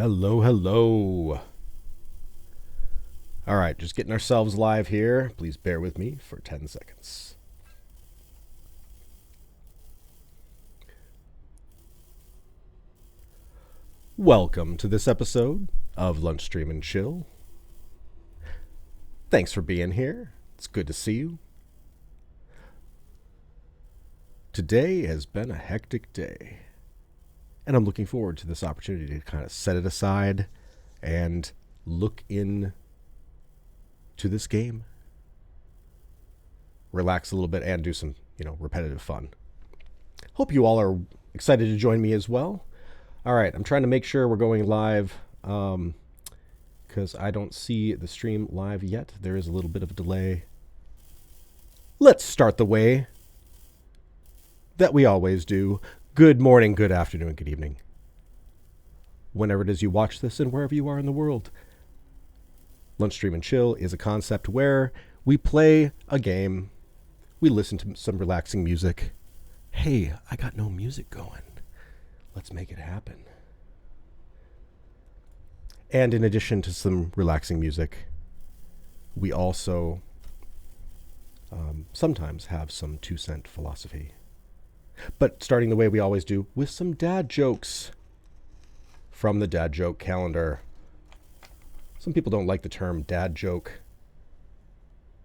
Hello, hello. All right, just getting ourselves live here. Please bear with me for 10 seconds. Welcome to this episode of Lunch Stream and Chill. Thanks for being here. It's good to see you. Today has been a hectic day, and I'm looking forward to this opportunity to kind of set it aside and look in to this game, relax a little bit, and do some, repetitive fun. Hope you all are excited to join me as well. All right, I'm trying to make sure we're going live because I don't see the stream live yet. There is a little bit of a delay. Let's start the way that we always do. Good morning, good afternoon, good evening. Whenever it is you watch this and wherever you are in the world. Lunch Stream and Chill is a concept where we play a game, we listen to some relaxing music. Hey, I got no music going. Let's make it happen. And in addition to some relaxing music, we also sometimes have some 2-cent philosophy. But starting the way we always do, with some dad jokes from the dad joke calendar. Some people don't like the term dad joke,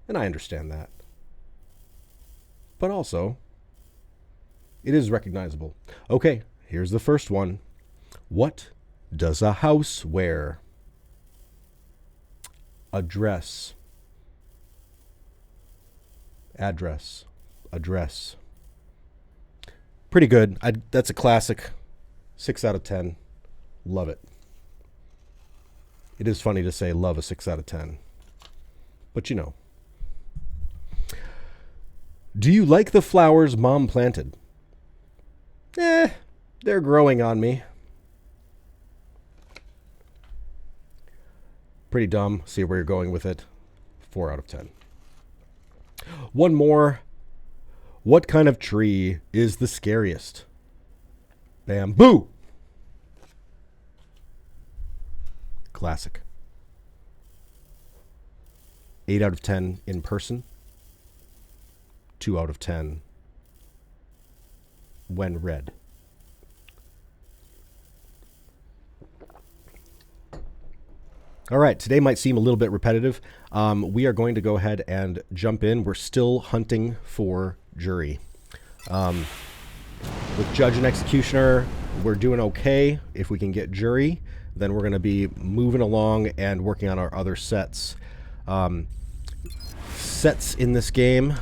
and I understand that. But also, it is recognizable. Okay, here's the first one. What does a house wear? A dress. Address. Address. Pretty good. That's a classic. 6 out of 10. Love it. It is funny to say love a 6 out of 10. But you know. Do you like the flowers Mom planted? They're growing on me. Pretty dumb. See where you're going with it. 4 out of 10. One more. What kind of tree is the scariest? Bamboo. Classic. 8 out of 10 in person. 2 out of 10 when read. All right, today might seem a little bit repetitive. We are going to go ahead and jump in. We're still hunting for jury. With judge and executioner, we're doing okay. If we can get jury, then we're going to be moving along and working on our other sets. Sets in this game,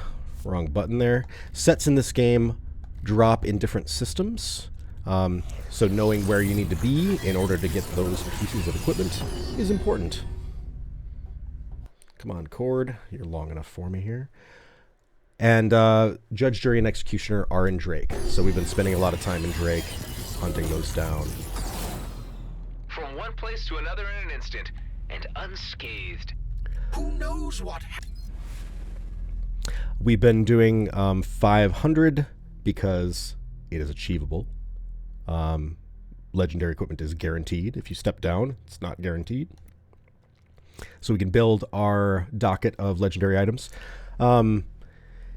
wrong button there. Sets in this game drop in different systems. So knowing where you need to be in order to get those pieces of equipment is important. Come on, Cord. You're long enough for me here. And Judge, Jury, and Executioner are in Drake. So we've been spending a lot of time in Drake hunting those down. From one place to another in an instant, and unscathed. Who knows what happened? We've been doing 500 because it is achievable. Legendary equipment is guaranteed. If you step down, it's not guaranteed. So we can build our docket of legendary items.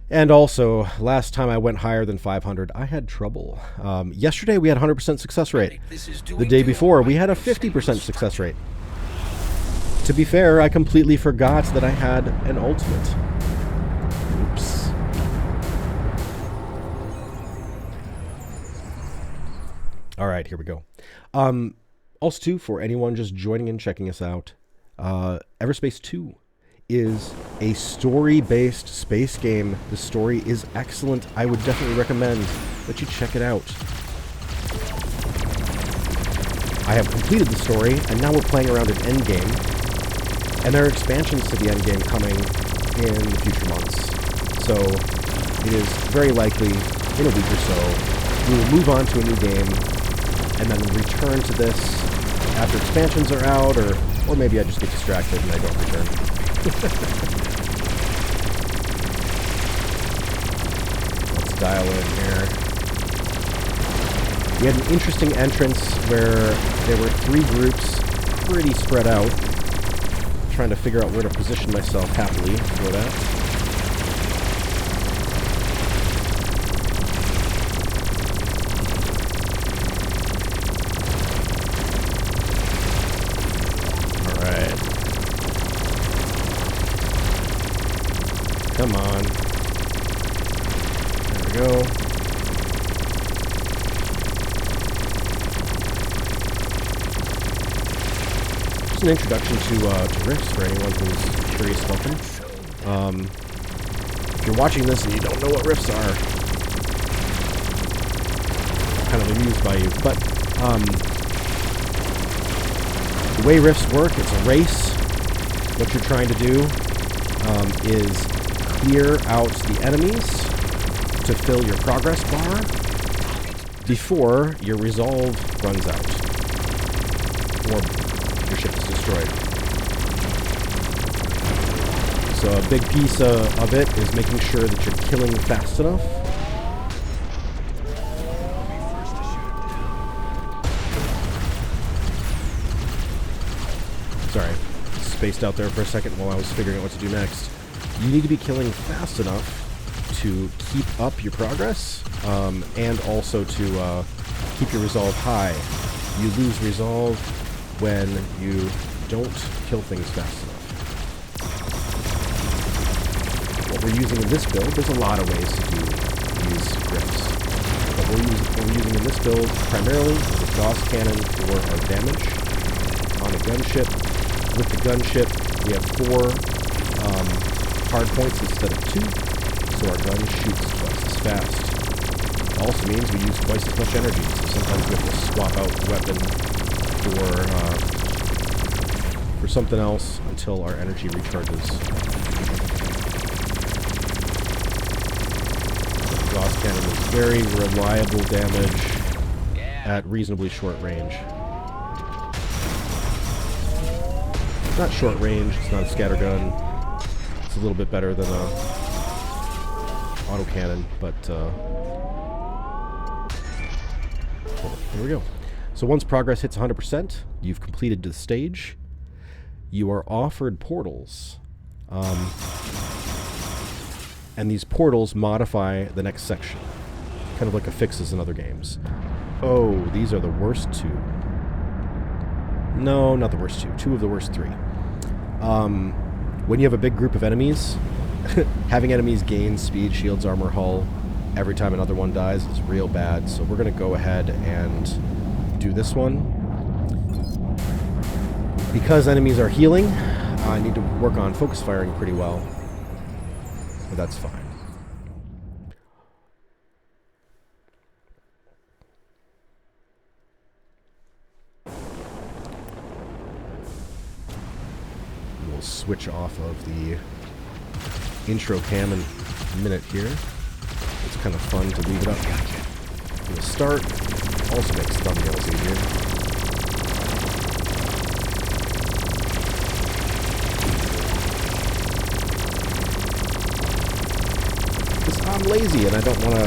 And also, last time I went higher than 500, I had trouble. Yesterday we had 100% success rate. The day before we had a 50% success rate. To be fair, I completely forgot that I had an ultimate. Oops. All right, here we go. Also, too, for anyone just joining in, checking us out, Everspace 2 is a story-based space game. The story is excellent. I would definitely recommend that you check it out. I have completed the story, and now we're playing around an endgame. And there are expansions to the endgame coming in the future months. So it is very likely, in a week or so, we will move on to a new game and then return to this after expansions are out, or maybe I just get distracted and I don't return. Let's dial in here. We had an interesting entrance where there were 3 groups, pretty spread out. Trying to figure out where to position myself happily for that. Alright. Come on. There we go. Just an introduction to rifts for anyone who's curious about them. If you're watching this and you don't know what rifts are, I'm kind of amused by you. But the way rifts work, it's a race. What you're trying to do is clear out the enemies to fill your progress bar before your resolve runs out. Or your ship is destroyed. So a big piece of it is making sure that you're killing fast enough. Sorry, spaced out there for a second while I was figuring out what to do next. You need to be killing fast enough to keep up your progress, and also to keep your resolve high. You lose resolve when you don't kill things fast enough. What we're using in this build, there's a lot of ways to do these rifts. But what we're using in this build primarily is a Gauss cannon for our damage on a gunship. With the gunship, we have 4 hard points instead of 2, so our gun shoots twice as fast. It also means we use twice as much energy, so sometimes we have to swap out the weapon for something else until our energy recharges. The Gauss cannon is very reliable damage at reasonably short range. It's not short range, it's not a scattergun. It's a little bit better than a autocannon, but cool. Here we go. So once progress hits 100%, you've completed the stage. You are offered portals. And these portals modify the next section. Kind of like a fixes in other games. Oh, these are the worst 2. No, not the worst 2. 2 of the worst 3. When you have a big group of enemies, having enemies gain speed, shields, armor, hull every time another one dies is real bad. So we're going to go ahead and do this one. Because enemies are healing, I need to work on focus firing pretty well. But that's fine. We'll switch off of the intro cam in a minute here. It's kind of fun to leave it up from the start. Also makes thumbnails easier. Because I'm lazy and I don't want to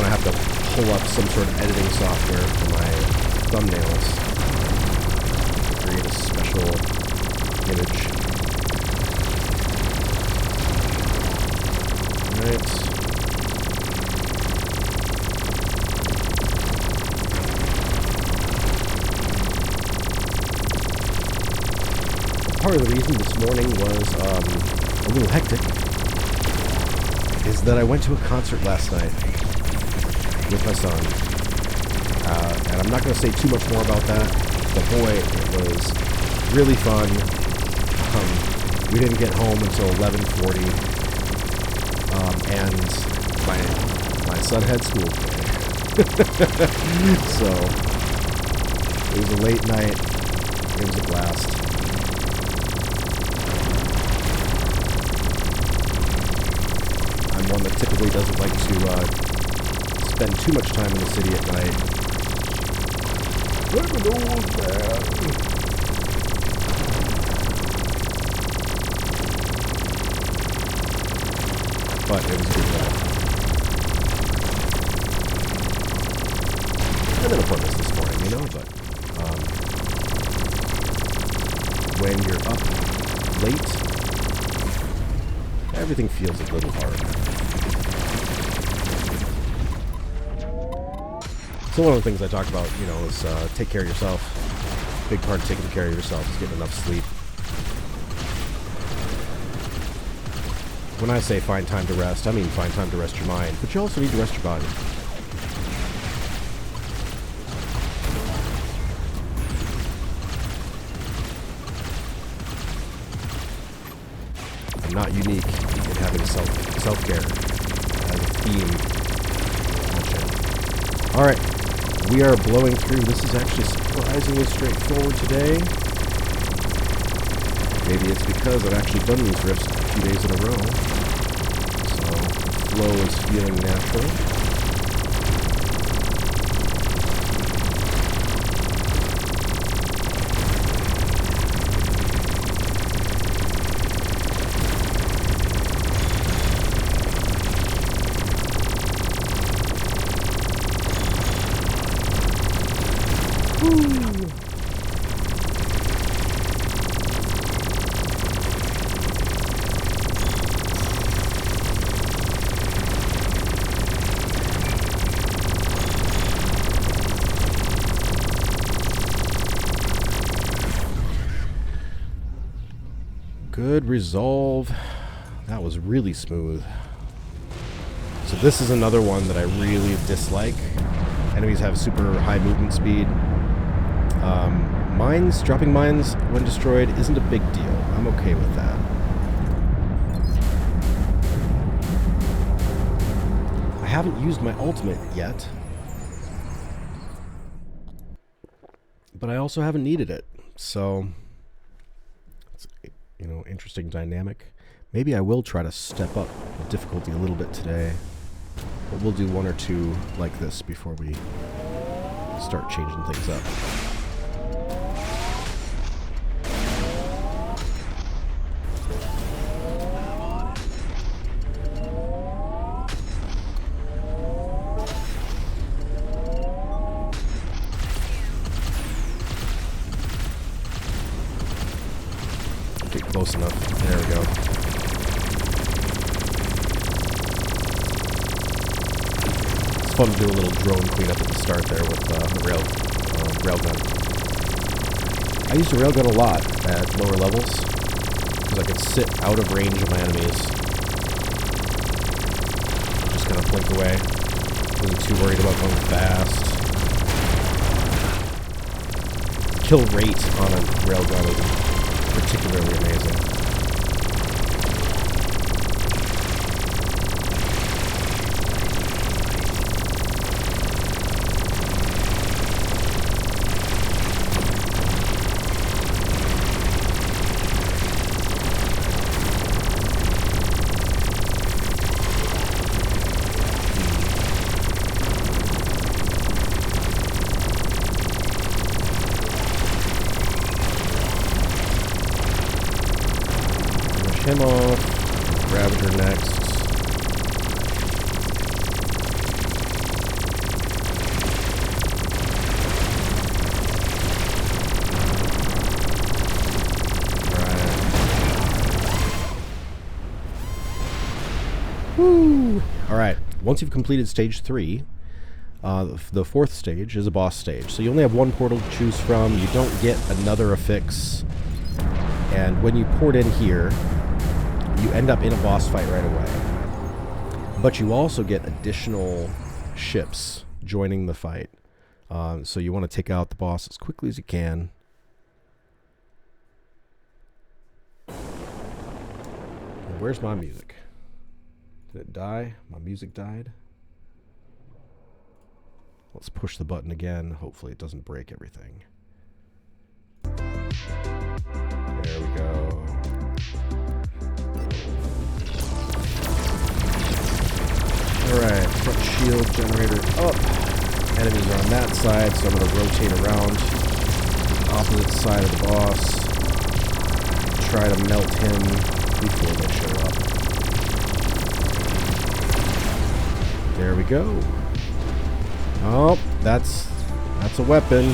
have to pull up some sort of editing software for my thumbnails. Create a special image. Alright. Part of the reason this morning was a little hectic is that I went to a concert last night with my son. And I'm not going to say too much more about that, but boy, it was really fun. We didn't get home until 11:40, and my son had school today. So it was a late night. It was a blast. I'm one that typically doesn't like to spend too much time in the city at night. I'm an old man. But it was a good time. And then, of course, this morning, you know, but when you're up late, everything feels a little hard. So one of the things I talk about, you know, is take care of yourself. Big part of taking care of yourself is getting enough sleep. When I say find time to rest, I mean find time to rest your mind, but you also need to rest your body. I'm not unique in having self-care as a theme. Alright, we are blowing through. This is actually surprisingly straightforward today. Maybe it's because I've actually done these riffs a few days in a row. So the flow is feeling natural. Good resolve. That was really smooth. So this is another one that I really dislike. Enemies have super high movement speed. Dropping mines when destroyed isn't a big deal. I'm okay with that. I haven't used my ultimate yet. But I also haven't needed it. So it's, you know, interesting dynamic. Maybe I will try to step up the difficulty a little bit today. But we'll do one or two like this before we start changing things up. Get close enough. There we go. Fun to do a little drone cleanup at the start there with the railgun. I used the railgun a lot at lower levels because I could sit out of range of my enemies. Just kind of blink away. Wasn't too worried about going fast. The kill rate on a railgun is particularly amazing. Him off. Ravager next. Right. Woo! Alright, once you've completed stage 3, the fourth stage is a boss stage. So you only have one portal to choose from. You don't get another affix. And when you port in here, you end up in a boss fight right away. But you also get additional ships joining the fight. So you want to take out the boss as quickly as you can. And where's my music? Did it die? My music died? Let's push the button again. Hopefully it doesn't break everything. There we go. Alright, front shield generator up. Enemies are on that side, so I'm going to rotate around the opposite side of the boss. Try to melt him before they show up. There we go. Oh, that's That's a weapon.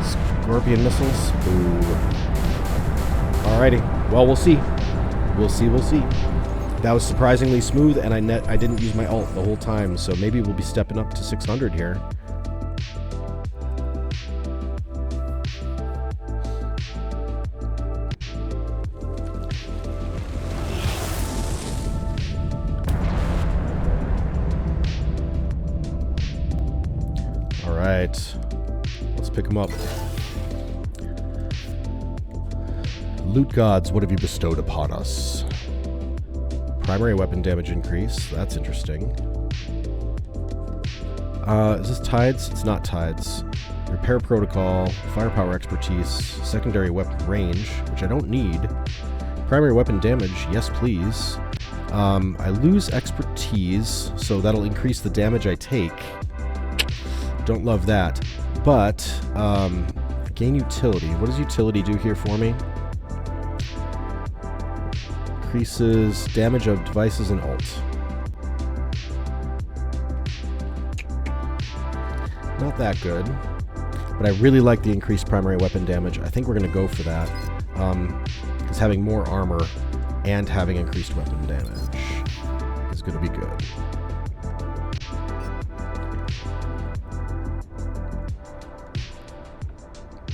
Scorpion missiles. Ooh. Alrighty. Well, we'll see. We'll see. That was surprisingly smooth, and I didn't use my ult the whole time, so maybe we'll be stepping up to 600 here. Alright. Let's pick them up. Loot gods, what have you bestowed upon us? Primary weapon damage increase. That's interesting. Is this tides? It's not tides. Repair protocol, firepower expertise, secondary weapon range, which I don't need. Primary weapon damage, yes please. I lose expertise, so that'll increase the damage I take. Don't love that. But, gain utility. What does utility do here for me? Increases damage of devices and ult. Not that good. But I really like the increased primary weapon damage. I think we're going to go for that. Because having more armor and having increased weapon damage is going to be good.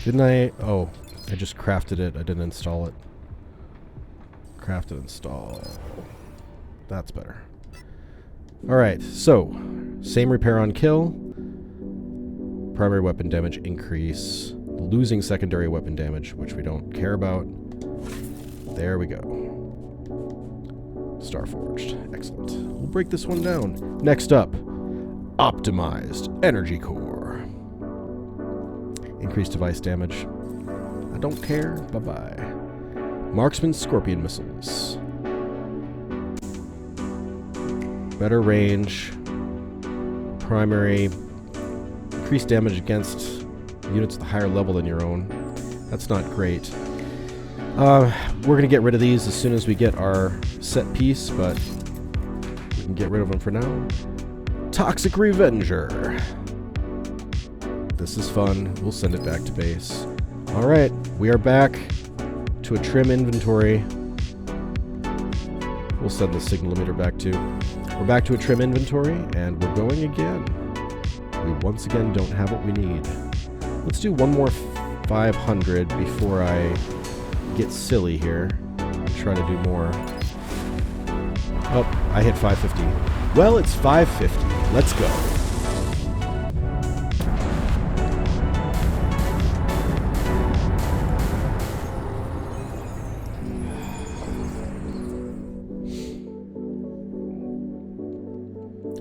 Didn't I? Oh, I just crafted it. I didn't install it. Craft and install. That's better. Alright, so same repair on kill. Primary weapon damage increase. Losing secondary weapon damage, which we don't care about. There we go. Starforged. Excellent. We'll break this one down. Next up, optimized energy core. Increased device damage. I don't care. Bye-bye. Marksman Scorpion missiles. Better range. Primary. Increased damage against units at the higher level than your own. That's not great. We're going to get rid of these as soon as we get our set piece, but we can get rid of them for now. Toxic Revenger. This is fun. We'll send it back to base. Alright, we are back to a trim inventory. We'll send the signal emitter back too. We're back to a trim inventory, and we're going again. We once again don't have what we need. Let's do one more 500 before I get silly here and try to do more. Oh, I hit 550. Well, it's 550. Let's go.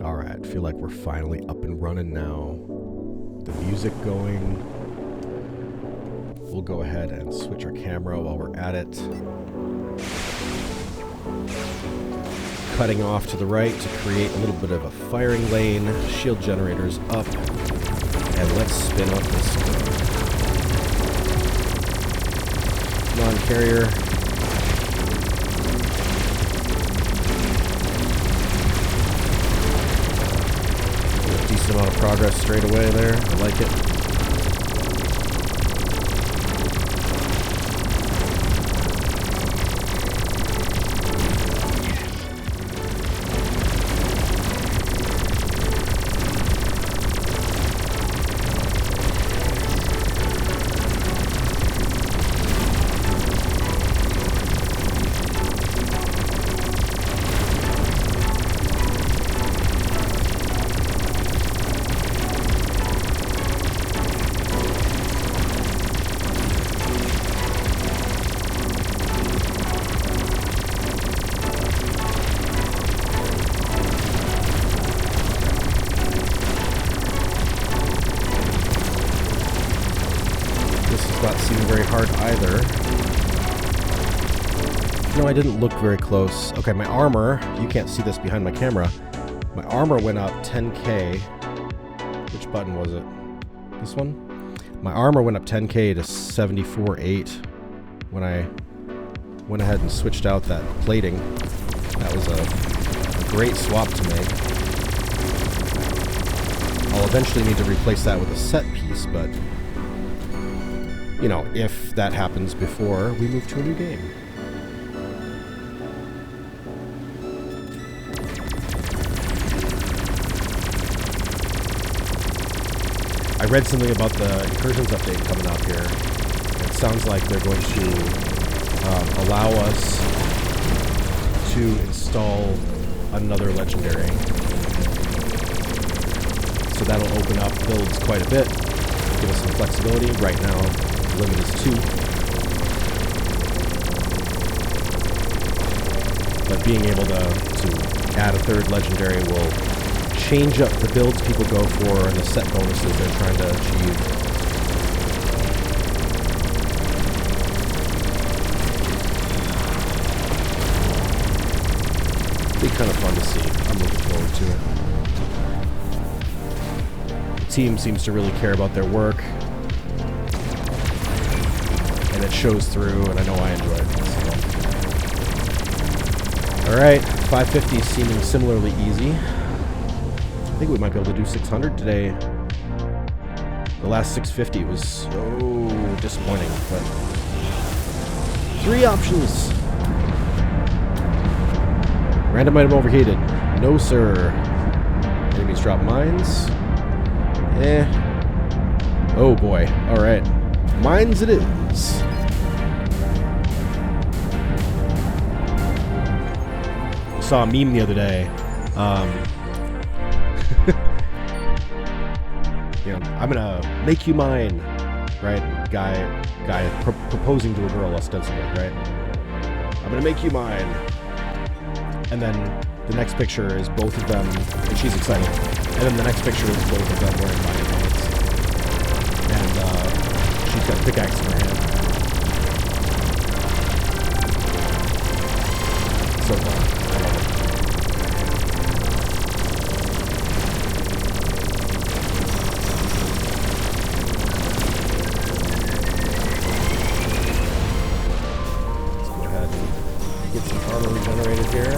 Alright, I feel like we're finally up and running now. The music going. We'll go ahead and switch our camera while we're at it. Cutting off to the right to create a little bit of a firing lane. Shield generators up. And let's spin up this non-carrier. A decent amount of progress straight away there. I like it. Not seem very hard either. No, I didn't look very close. Okay, my armor, you can't see this behind my camera. My armor went up 10k. Which button was it? This one? My armor went up 10k to 74.8 when I went ahead and switched out that plating. That was a great swap to make. All I'll eventually need to replace that with a set piece, but, you know, if that happens before we move to a new game. I read something about the Incursions update coming up here. It sounds like they're going to allow us to install another legendary. So that'll open up builds quite a bit, give us some flexibility. Right now, the limit is 2. But being able to add a third legendary will change up the builds people go for and the set bonuses they're trying to achieve. Be kind of fun to see. I'm looking forward to it. The team seems to really care about their work, and it shows through, and I know I enjoy it. So. Alright, 550 seeming similarly easy. I think we might be able to do 600 today. The last 650 was so disappointing, but 3 options. Random item overheated. No, sir. Enemies drop mines. Oh boy. Alright. Mines it is. I saw a meme the other day. You know, I'm gonna make you mine, right? Guy proposing to a girl ostensibly, right? I'm gonna make you mine. And then the next picture is both of them, and she's excited. And then the next picture is both of them wearing mining helmets. And she's got a pickaxe in her hand. So fun. I love it. Regenerated here.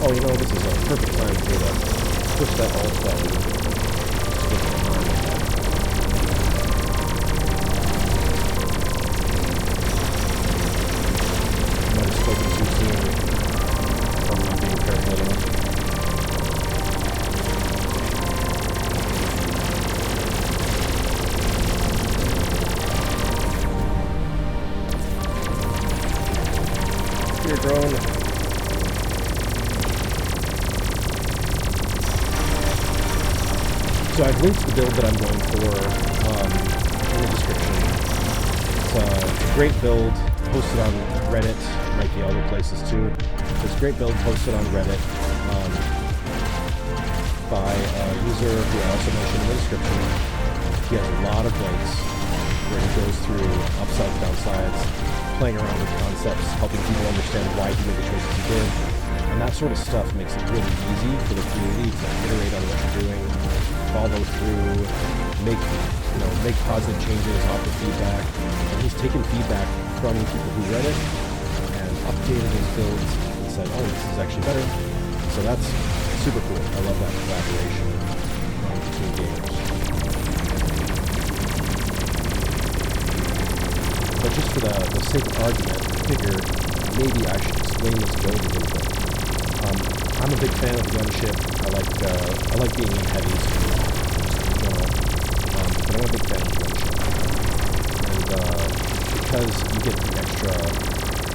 Oh, you know, this is a perfect time for me to push that alt button. I might have spoken too soon. I'm not being careful enough. Drone. So I've linked the build that I'm going for in the description. It's a great build posted on Reddit, might be other places too. It's a great build posted on Reddit by a user who I also mentioned in the description. He has a lot of builds where he goes through upsides, downsides, playing around with concepts, helping people understand why he made the choices he did. And that sort of stuff makes it really easy for the community to iterate on what you're doing, follow through, make positive changes, offer feedback. And he's taken feedback from people who read it and updated his builds and said, oh, this is actually better. So that's super cool. I love that collaboration between gamers. But just for the sake of argument, I figured maybe I should explain this build a little bit. I'm a big fan of the gunship. I like being in heavies in general. But I'm a big fan of the gunship. And because you get the extra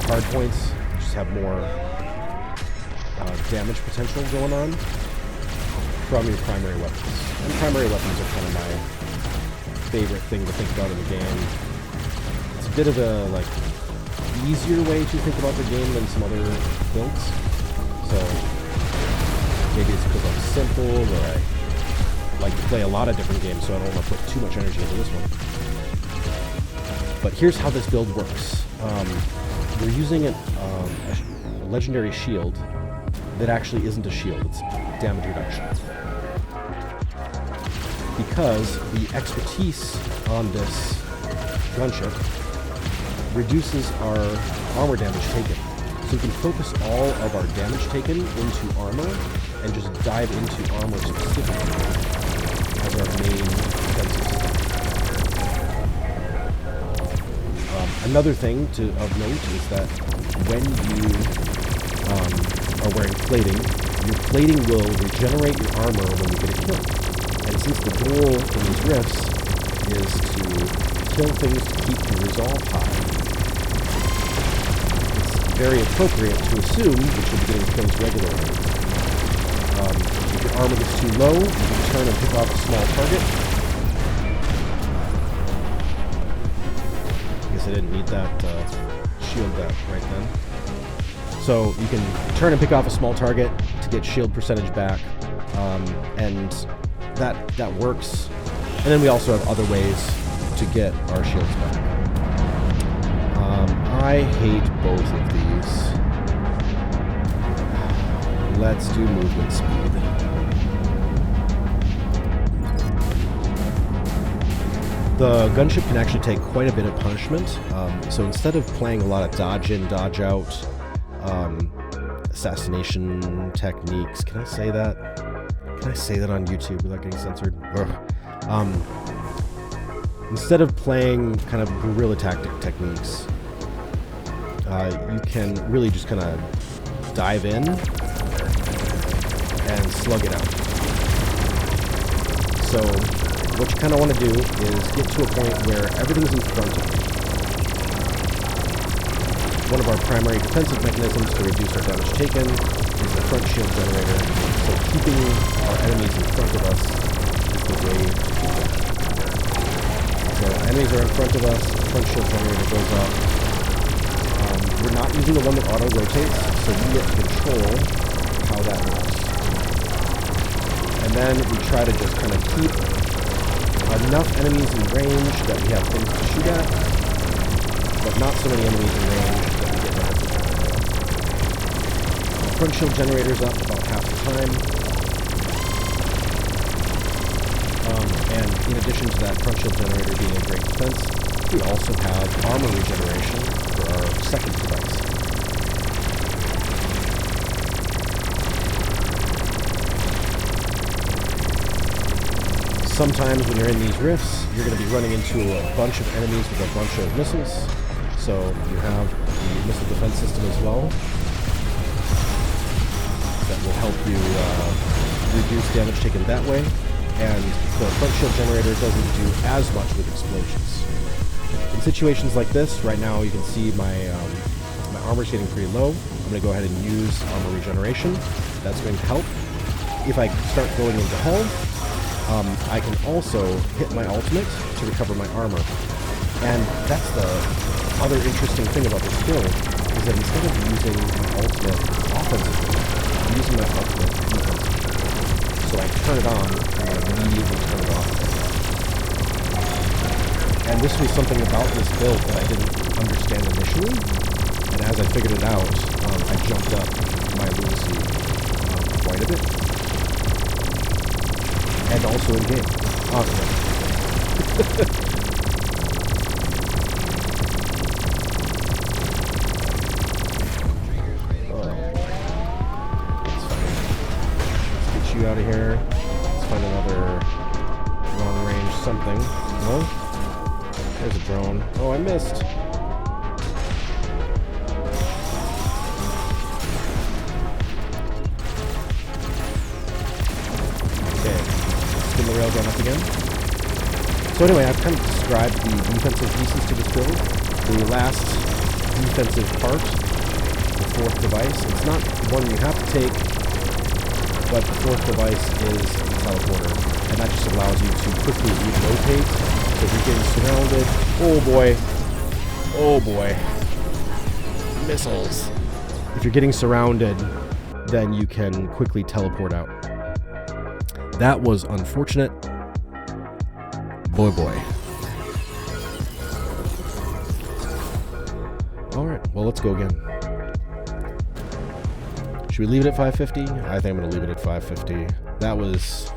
hard points, you just have more damage potential going on from your primary weapons. And primary weapons are kind of my favorite thing to think about in the game. It's a bit of a easier way to think about the game than some other builds. So maybe it's because I'm simple, or I like to play a lot of different games, so I don't want to put too much energy into this one. But here's how this build works. We're using a legendary shield that actually isn't a shield, it's damage reduction. Because the expertise on this gunship reduces our armor damage taken. So we can focus all of our damage taken into armor and just dive into armor specifically. main defensive system. Another thing of note is that when you are wearing plating, your plating will regenerate your armor when you get a kill. And since the goal in these rifts is to kill things to keep your resolve high, it's very appropriate to assume that you'll be getting kills regularly. If your armor gets too low, you can turn and pick off a small target. I guess I didn't need that shield that right then. So you can turn and pick off a small target to get shield percentage back, and that works. And then we also have other ways to get our shields back. I hate both of these. Let's do movement speed. The gunship can actually take quite a bit of punishment, so instead of playing a lot of dodge in, dodge out, assassination techniques, can I say that? Can I say that on YouTube without getting censored? Instead of playing kind of guerrilla tactic techniques, you can really just kind of dive in and slug it out. So what you kind of want to do is get to a point where everything's in front of you. One of our primary defensive mechanisms to reduce our damage taken is the front shield generator, so keeping our enemies in front of us is the way to do that. So enemies are in front of us, front shield generator goes up. We're not using the one that auto-rotates, so you get to control how that works. And then we try to just kind of keep enough enemies in range that we have things to shoot at, but not so many enemies in range that we get damage. The front shield generator's up about half the time. And in addition to that front shield generator being a great defense, we also have armor regeneration for our second device. Sometimes when you're in these rifts, you're going to be running into a bunch of enemies with a bunch of missiles. So you have the missile defense system as well. That will help you reduce damage taken that way. And the front shield generator doesn't do as much with explosions. In situations like this, right now you can see my armor's getting pretty low. I'm going to go ahead and use armor regeneration. That's going to help. If I start going into hull, I can also hit my ultimate to recover my armor. And that's the other interesting thing about this build, is that instead of using my ultimate offensively, I'm using my ultimate defensively. So I turn it on, and I immediately turn it off. And this was something about this build that I didn't understand initially, and as I figured it out, I jumped up my Lunacy quite a bit. And also in game. Awesome. Out of here. Let's find another long-range something. No? There's a drone. Oh, I missed. Okay. Spin the railgun up again. So anyway, I've kind of described the defensive pieces to this build. The last defensive part, the fourth device, it's not one you have to take, but the fourth device is the teleporter, and that just allows you to quickly relocate. So if you're getting surrounded, oh boy, missiles. If you're getting surrounded, then you can quickly teleport out. That was unfortunate. Boy. Alright, well, let's go again. Should we leave it at 550? I think I'm going to leave it at 550. That was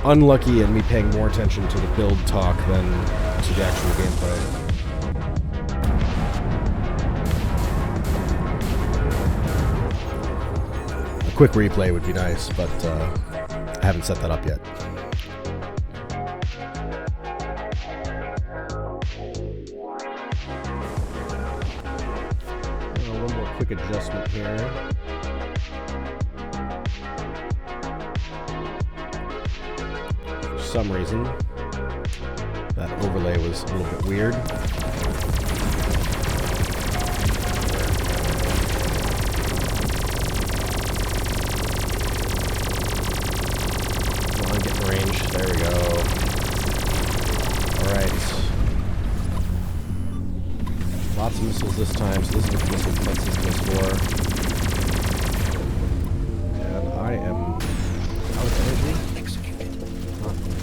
unlucky in me paying more attention to the build talk than to the actual gameplay. A quick replay would be nice, but I haven't set that up yet. one more quick adjustment here. For some reason, that overlay was a little bit weird. Come on, get in range. There we go. Alright. Lots of missiles this time, so this is what the missile defense system is for. And I am out of energy.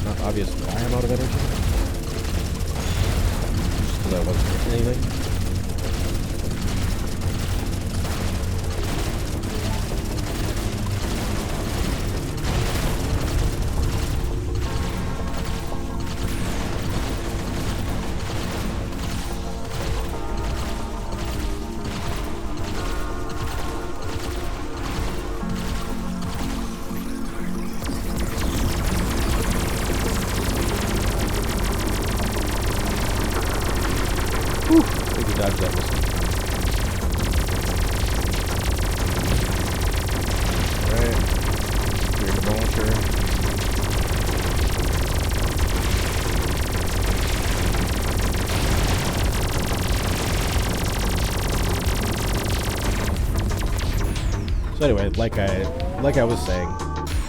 Not obvious that I am out of energy. Just because I wasn't hitting anything. Dodge that missile. Alright. Clear the launcher. So anyway, like I was saying,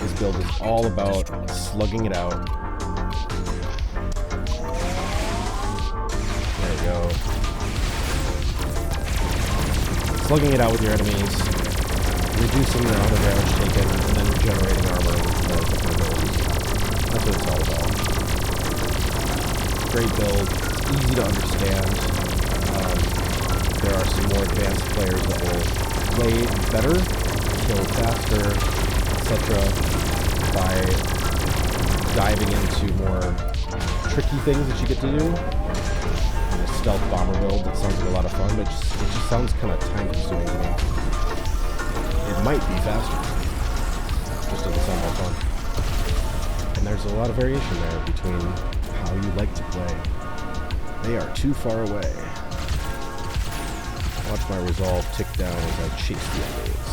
this build is all about slugging it out. There we go. Slugging it out with your enemies, reducing the amount of damage taken, and then generating armor with different abilities. That's what it's all about. Great build, easy to understand. There are some more advanced players that will play better, kill faster, etc. by diving into more tricky things that you get to do. Stealth bomber build that sounds like a lot of fun, but it just sounds kind of time consuming to me. It might be faster, just doesn't sound that fun. And there's a lot of variation there between how you like to play. They are too far away. Watch my resolve tick down as I chase the enemies.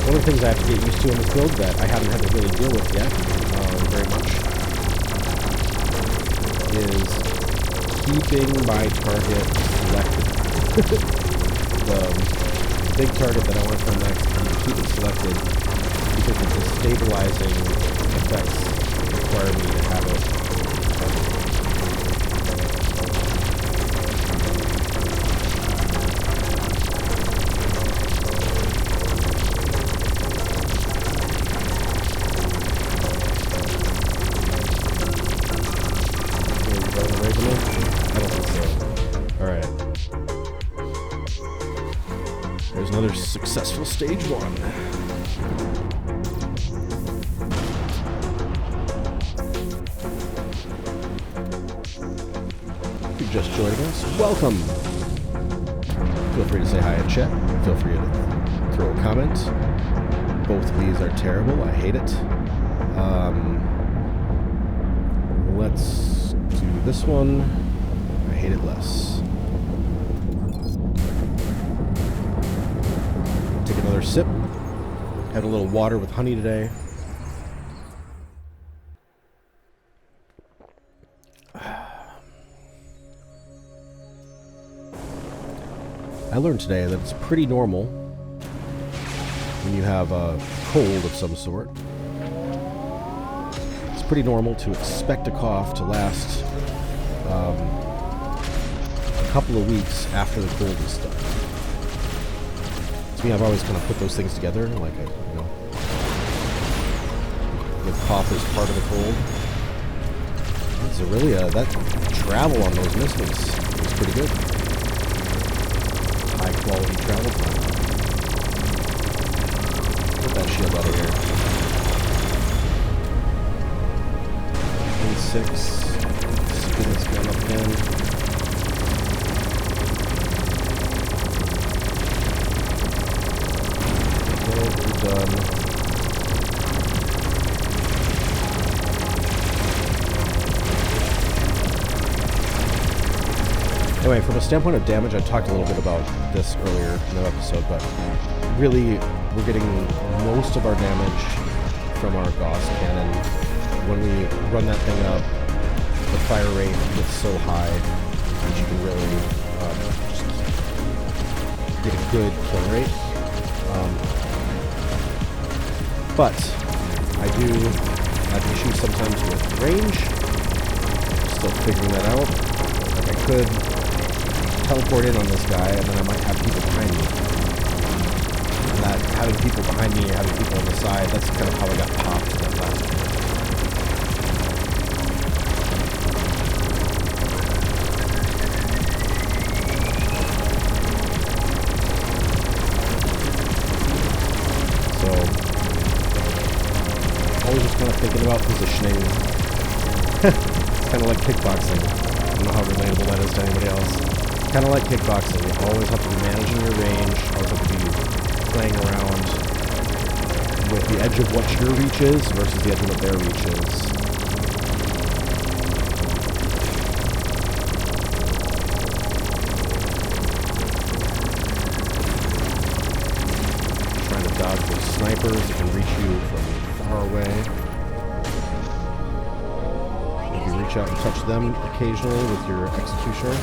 One of the things I have to get used to in this build that I haven't had to really deal with yet very much is keeping my target selected. The big target that I want to come next, I need to keep it selected because the destabilizing effects require me to have it targeted. There's another successful stage 1. If you're just joining us, welcome. Feel free to say hi in chat. Feel free to throw a comment. Both of these are terrible. I hate it. Let's do this one. I hate it less. Take another sip. Had a little water with honey today. I learned today that it's pretty normal when you have a cold of some sort. It's pretty normal to expect a cough to last a couple of weeks after the cold is done. To me, I've always kind of put those things together, like the cough is part of the cold. It's really that travel on those missiles is pretty good. High quality travel time. that shield out of here. 26. Spin this gun up again. Okay, we're done. Anyway, from a standpoint of damage, I talked a little bit about this earlier in the episode, but really, we're getting most of our damage from our Gauss cannon. When we run that thing up, the fire rate gets so high that you can really just get a good kill rate. But I do have issues sometimes with range. Still figuring that out. Like I could teleport in on this guy, and then I might have people behind me. And that having people behind me or having people on the side, that's kind of how I got popped in that last one. So, always just kind of thinking about positioning. It's kind of like kickboxing. I don't know how relatable that is to anybody else. Kind of like kickboxing, you always have to be managing your range, always have to be playing around with the edge of what your reach is versus the edge of what their reach is. Trying to dodge those snipers that can reach you from far away. Maybe reach out and touch them occasionally with your executioner.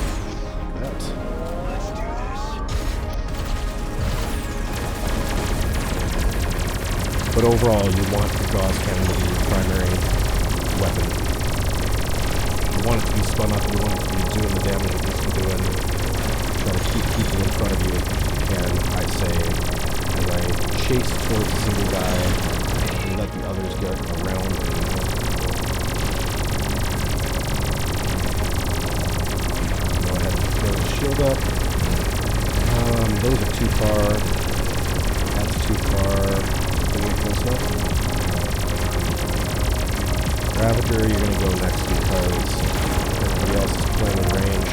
But overall, you want the Gauss cannon to be your primary weapon. You want it to be spun up, you want it to be doing the damage it needs to be doing. Try to keep people in front of you as you can, I say, as I chase towards a single guy and let the others get around me. Go ahead and throw the shield up. Those are too far. That's too far. Ravager, you're going to go next because everybody else is playing in range.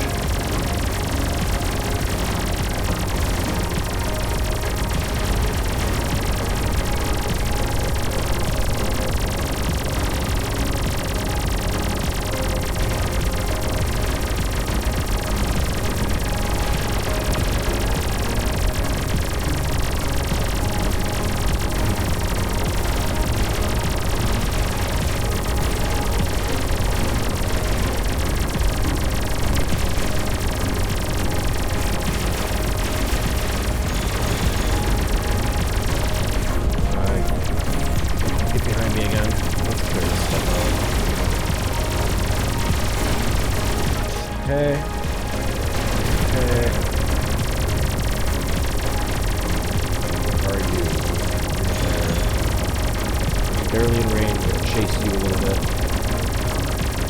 Barely in range, it'll chase you a little bit.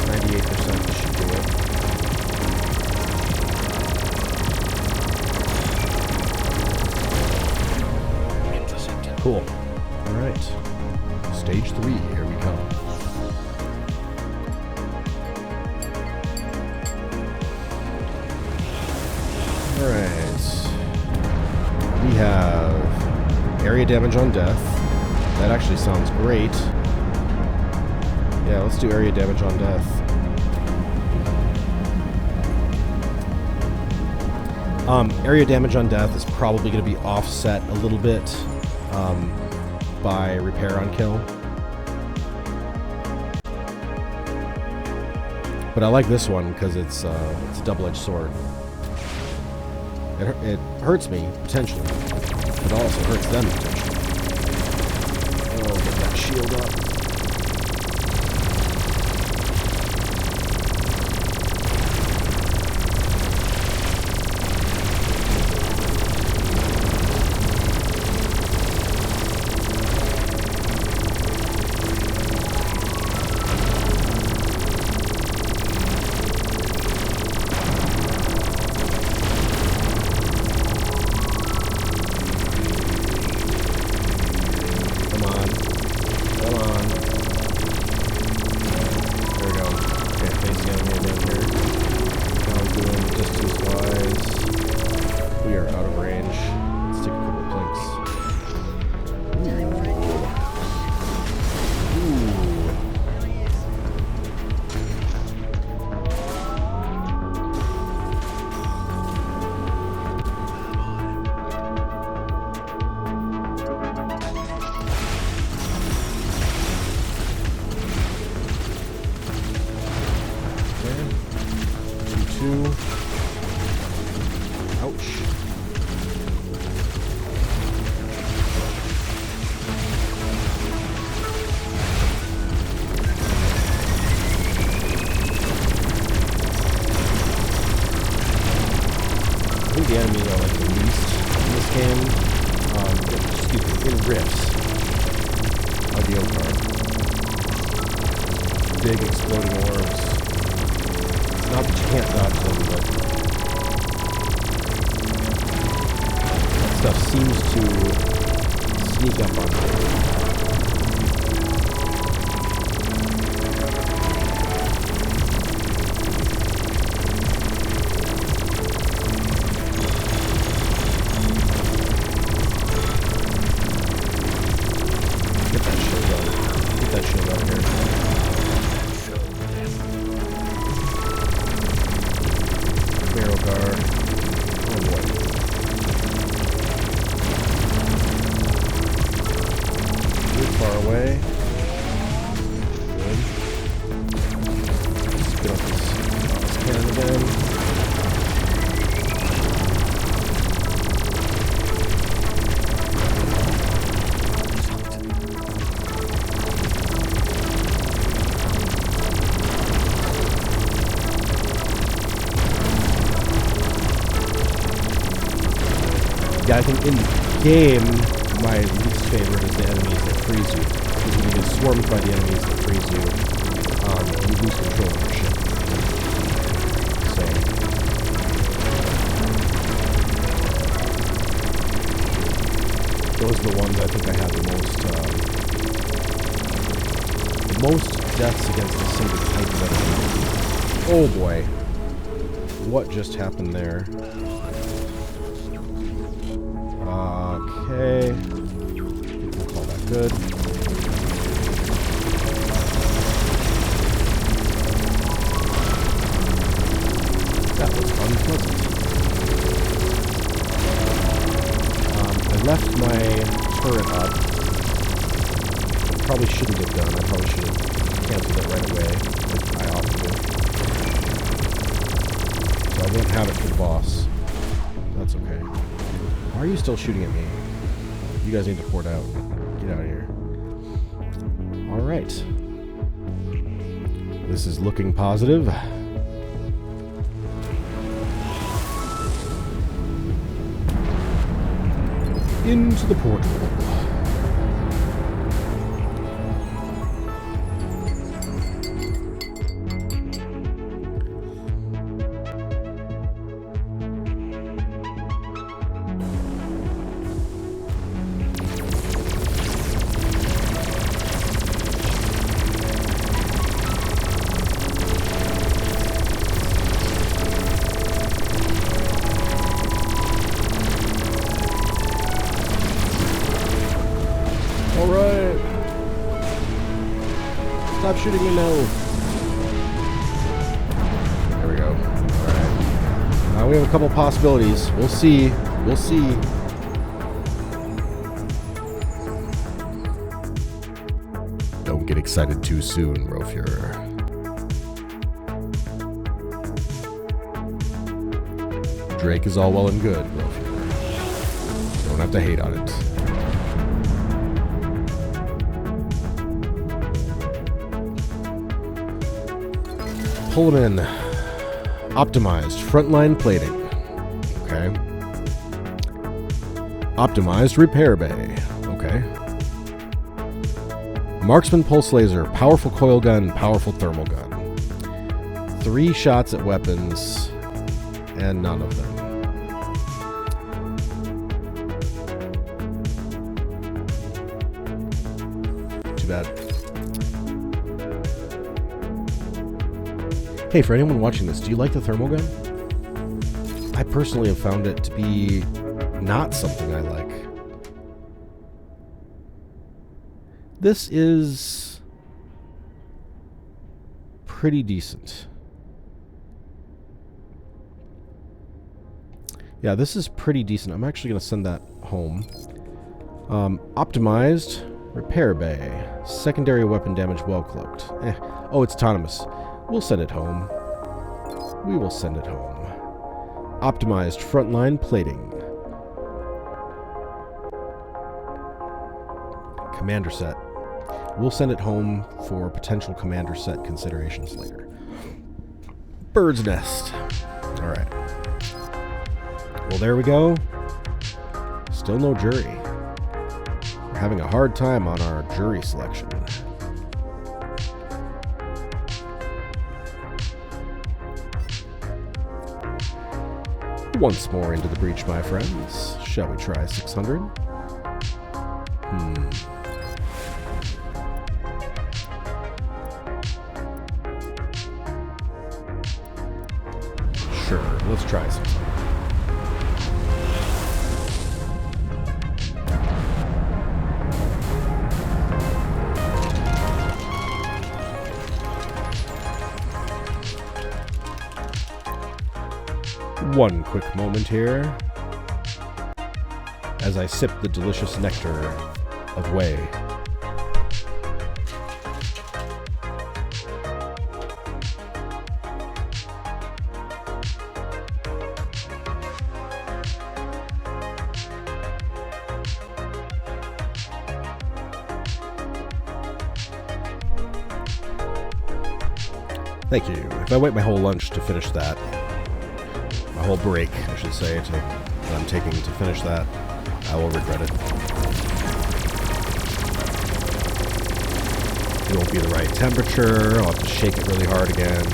98% this should do it. Cool. Alright. Stage 3, here we come. Alright. We have area damage on death. That actually sounds great. Yeah, let's do area damage on death. Area damage on death is probably going to be offset a little bit by repair on kill. But I like this one because it's a double-edged sword. It hurts me, potentially. It also hurts them, potentially. Oh, get that shield up. riffs. Audio card. Big exploding orbs. Not that you can't dodge them, but that stuff seems to sneak up on you. Yeah, I think in the game, my least favorite is the enemies that freeze you. Because when you get swarmed by the enemies that freeze you, you lose control of your ship. So, those are the ones I think I had the most deaths against a single type of enemy. Oh boy. What just happened there? Okay. We'll call that good. That was unpleasant. I left my turret up. Probably shouldn't have done. I probably should have canceled it right away, like I often do. So I won't have it for the boss. That's okay. Why are you still shooting at me? You guys need to port out. Get out of here. Alright. This is looking positive. Into the portal. Alright. Stop shooting me now. There we go. Alright. Now we have a couple possibilities. We'll see. We'll see. Don't get excited too soon, Rofure. Drake is all well and good, Rofure. Don't have to hate on it. Pull them in. Optimized frontline plating. Okay. Optimized repair bay. Okay. Marksman pulse laser, powerful coil gun, powerful thermal gun. 3 shots at weapons, and none of them. Too bad. Hey, for anyone watching this, do you like the thermal gun? I personally have found it to be not something I like. This is pretty decent. Yeah, this is pretty decent. I'm actually going to send that home. Optimized repair bay. Secondary weapon damage well cloaked. Oh, it's autonomous. We'll send it home. We will send it home. Optimized frontline plating. Commander set. We'll send it home for potential commander set considerations later. Bird's nest. Alright. Well, there we go. Still no jury. We're having a hard time on our jury selection. Once more into the breach, my friends. Shall we try 600? Sure, let's try 600. One quick moment here as I sip the delicious nectar of whey. Thank you. If I wait my whole lunch to finish that, my whole break, I should say, that I'm taking to finish that, I will regret it. It won't be the right temperature. I'll have to shake it really hard again.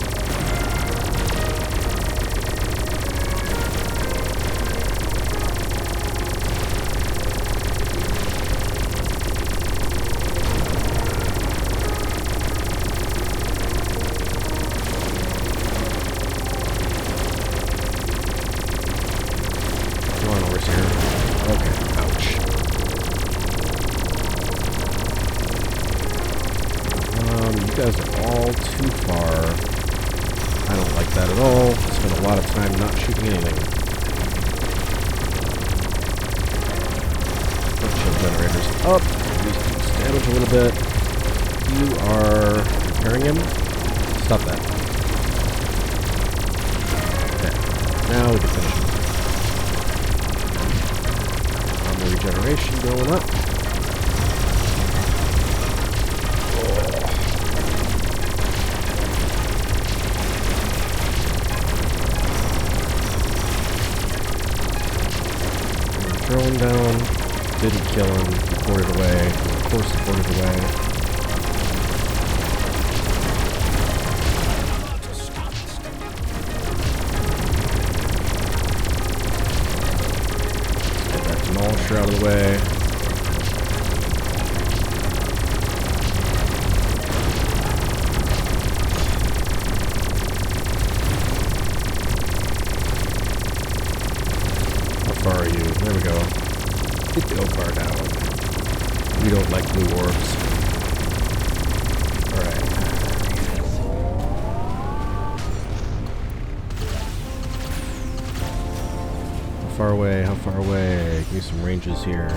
You guys are all too far. I don't like that at all. Spend a lot of time not shooting anything. Shield generators up. Reduce damage a little bit. You are repairing him. Stop that. Okay. Now we can finish him. Armor regeneration going up. Drone down, didn't kill him, reported away, of course reported away. Let's get that demolisher out of the way. How far are you? There we go. Get the Okar down. We don't like blue orbs. Alright. How far away? How far away? Give me some ranges here.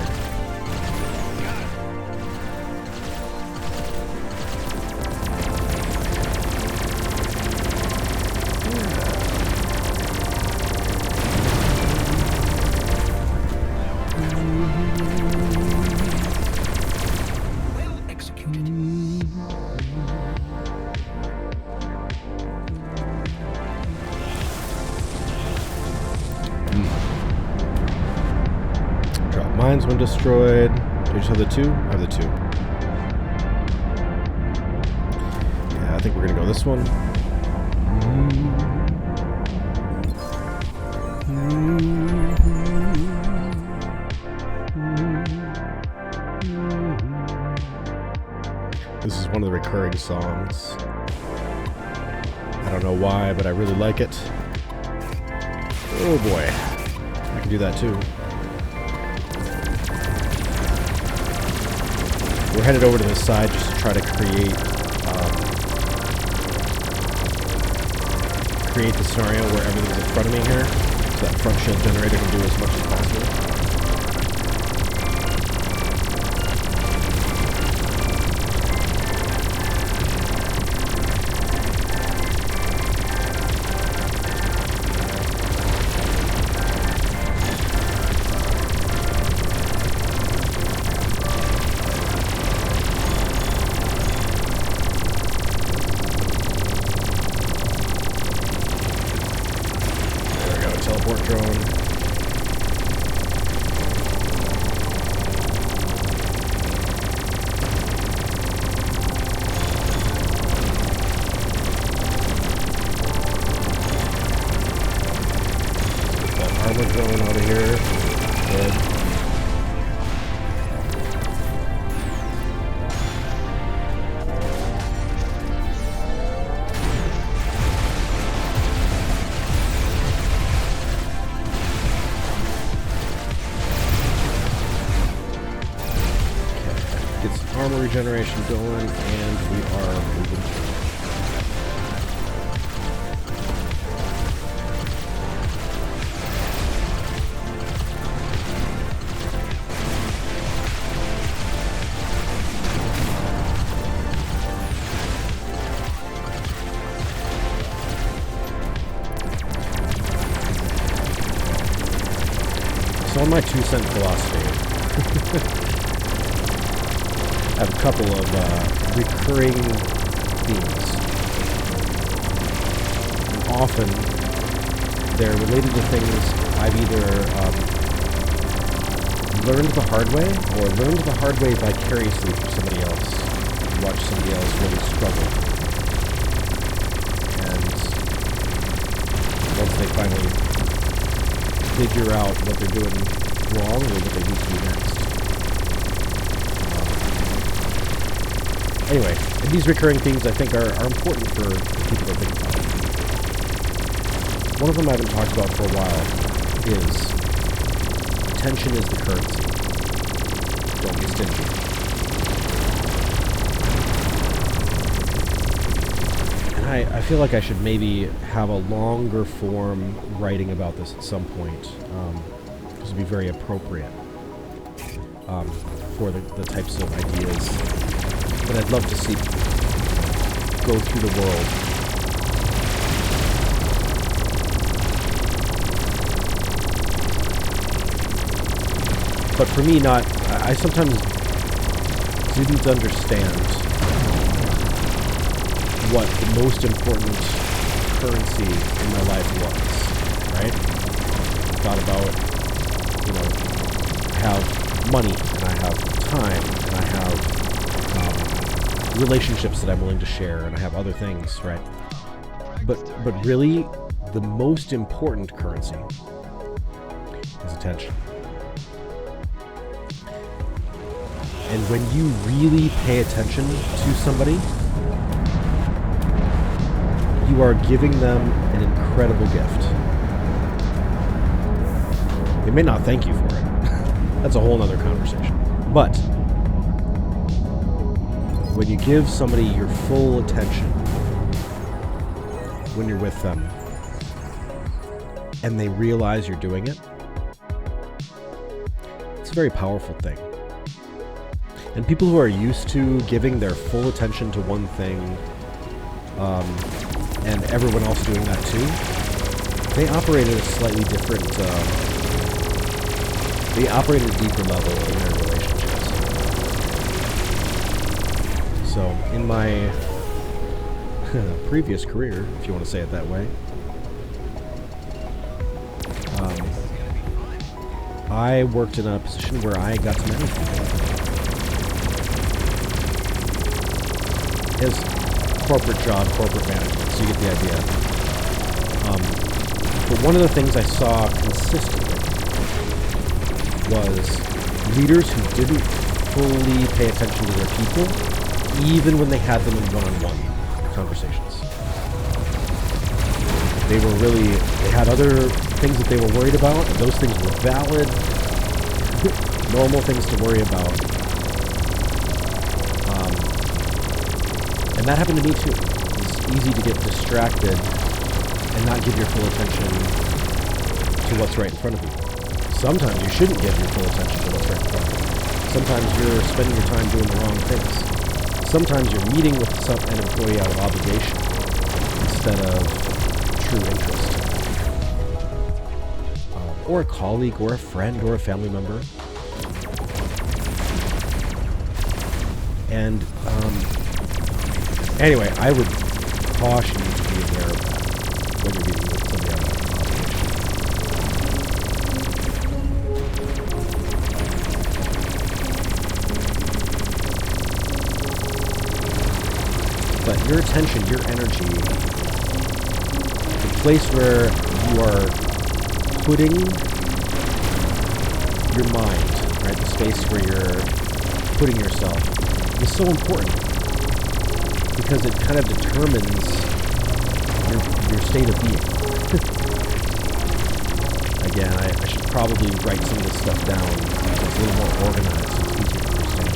Mines when destroyed. Do you just have the two? I have the two. Yeah, I think we're gonna go this one. This is one of the recurring songs. I don't know why, but I really like it. Oh boy. I can do that too. We're headed over to the side just to try to create the scenario where everything's in front of me here, so that front shield generator can do as much as possible. Teleport drone. normal regeneration going, and we are moving forward. So on my 2-cent philosophy, I have a couple of recurring themes. And often, they're related to things I've either learned the hard way, or learned the hard way vicariously from somebody else. Watch somebody else really struggle. And once they finally figure out what they're doing wrong or what they need to do next. Anyway, and these recurring themes I think are important for people to think about. One of them I haven't talked about for a while is attention is the currency. Don't be stingy. And I feel like I should maybe have a longer form writing about this at some point. This would be very appropriate for the types of ideas that I'd love to see go through the world. But for me, I sometimes didn't understand what the most important currency in my life was, right? I thought about, I have money, and I have time, and I have relationships that I'm willing to share, and I have other things, right? But really, the most important currency is attention. And when you really pay attention to somebody, you are giving them an incredible gift. They may not thank you for it. That's a whole other conversation. But when you give somebody your full attention when you're with them and they realize you're doing it, it's a very powerful thing. And people who are used to giving their full attention to one thing and everyone else doing that too, they operate at a slightly different, they operate at a deeper level in their relationships. So, in my previous career, if you want to say it that way, I worked in a position where I got to manage people. His corporate job, corporate management, so you get the idea. But one of the things I saw consistently was leaders who didn't fully pay attention to their people, even when they had them in one-on-one conversations. They had other things that they were worried about, and those things were valid, normal things to worry about. And that happened to me too. It's easy to get distracted and not give your full attention to what's right in front of you. Sometimes you shouldn't give your full attention to what's right in front of you. Sometimes you're spending your time doing the wrong things. Sometimes you're meeting with an employee out of obligation instead of true interest. Or a colleague, or a friend, or a family member. And, anyway, I would caution you to be aware of that when you're meeting with somebody out of obligation. But your attention, your energy, the place where you are putting your mind, right, the space where you're putting yourself, is so important. Because it kind of determines your state of being. Again, I should probably write some of this stuff down so it's a little more organized, so it's easier to understand.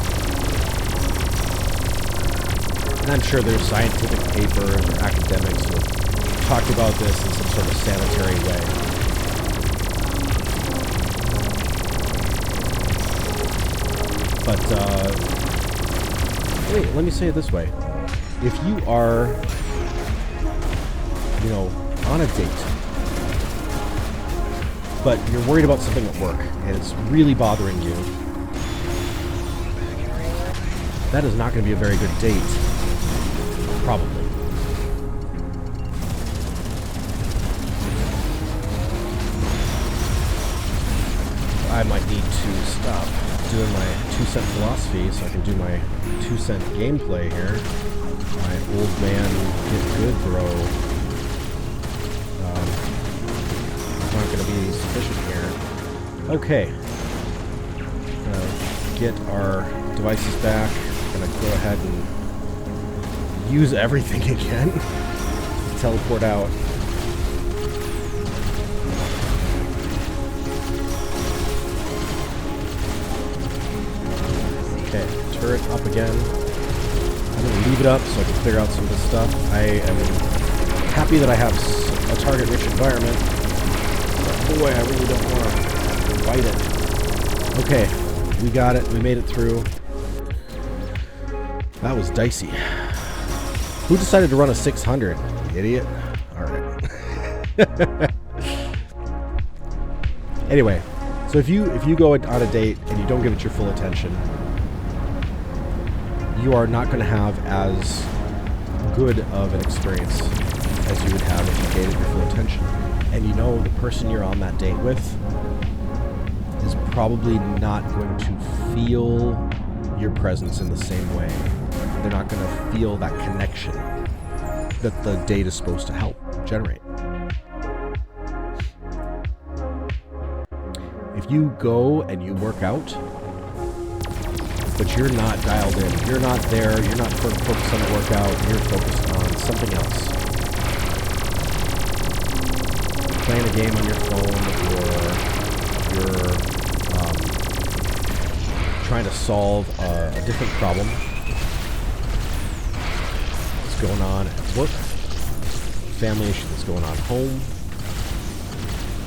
And I'm sure there's scientific papers or academics who have talked about this in some sort of sanitary way. But, wait, let me say it this way. If you are, you know, on a date, but you're worried about something at work, and it's really bothering you, that is not going to be a very good date. Probably. I might need to stop doing my 2-cent philosophy so I can do my 2-cent gameplay here. My old man get good, bro. It's not going to be sufficient here. Okay. Get our devices back. Gonna go ahead and use everything again. Teleport out. Okay, turret up again. I'm gonna leave it up so I can clear out some of this stuff. I am happy that I have a target-rich environment. But boy, I really don't want to fight it. Okay, we got it. We made it through. That was dicey. Who decided to run a 600? Idiot. Alright. Anyway, so if you go on a date and you don't give it your full attention, you are not going to have as good of an experience as you would have if you gave it your full attention. And you know the person you're on that date with is probably not going to feel your presence in the same way. They're not going to feel that connection that the date is supposed to help generate. If you go and you work out, but you're not dialed in, you're not there, you're not focused on the workout, you're focused on something else. Playing a game on your phone, or you're trying to solve a different problem that's going on at work, family issue that's going on at home.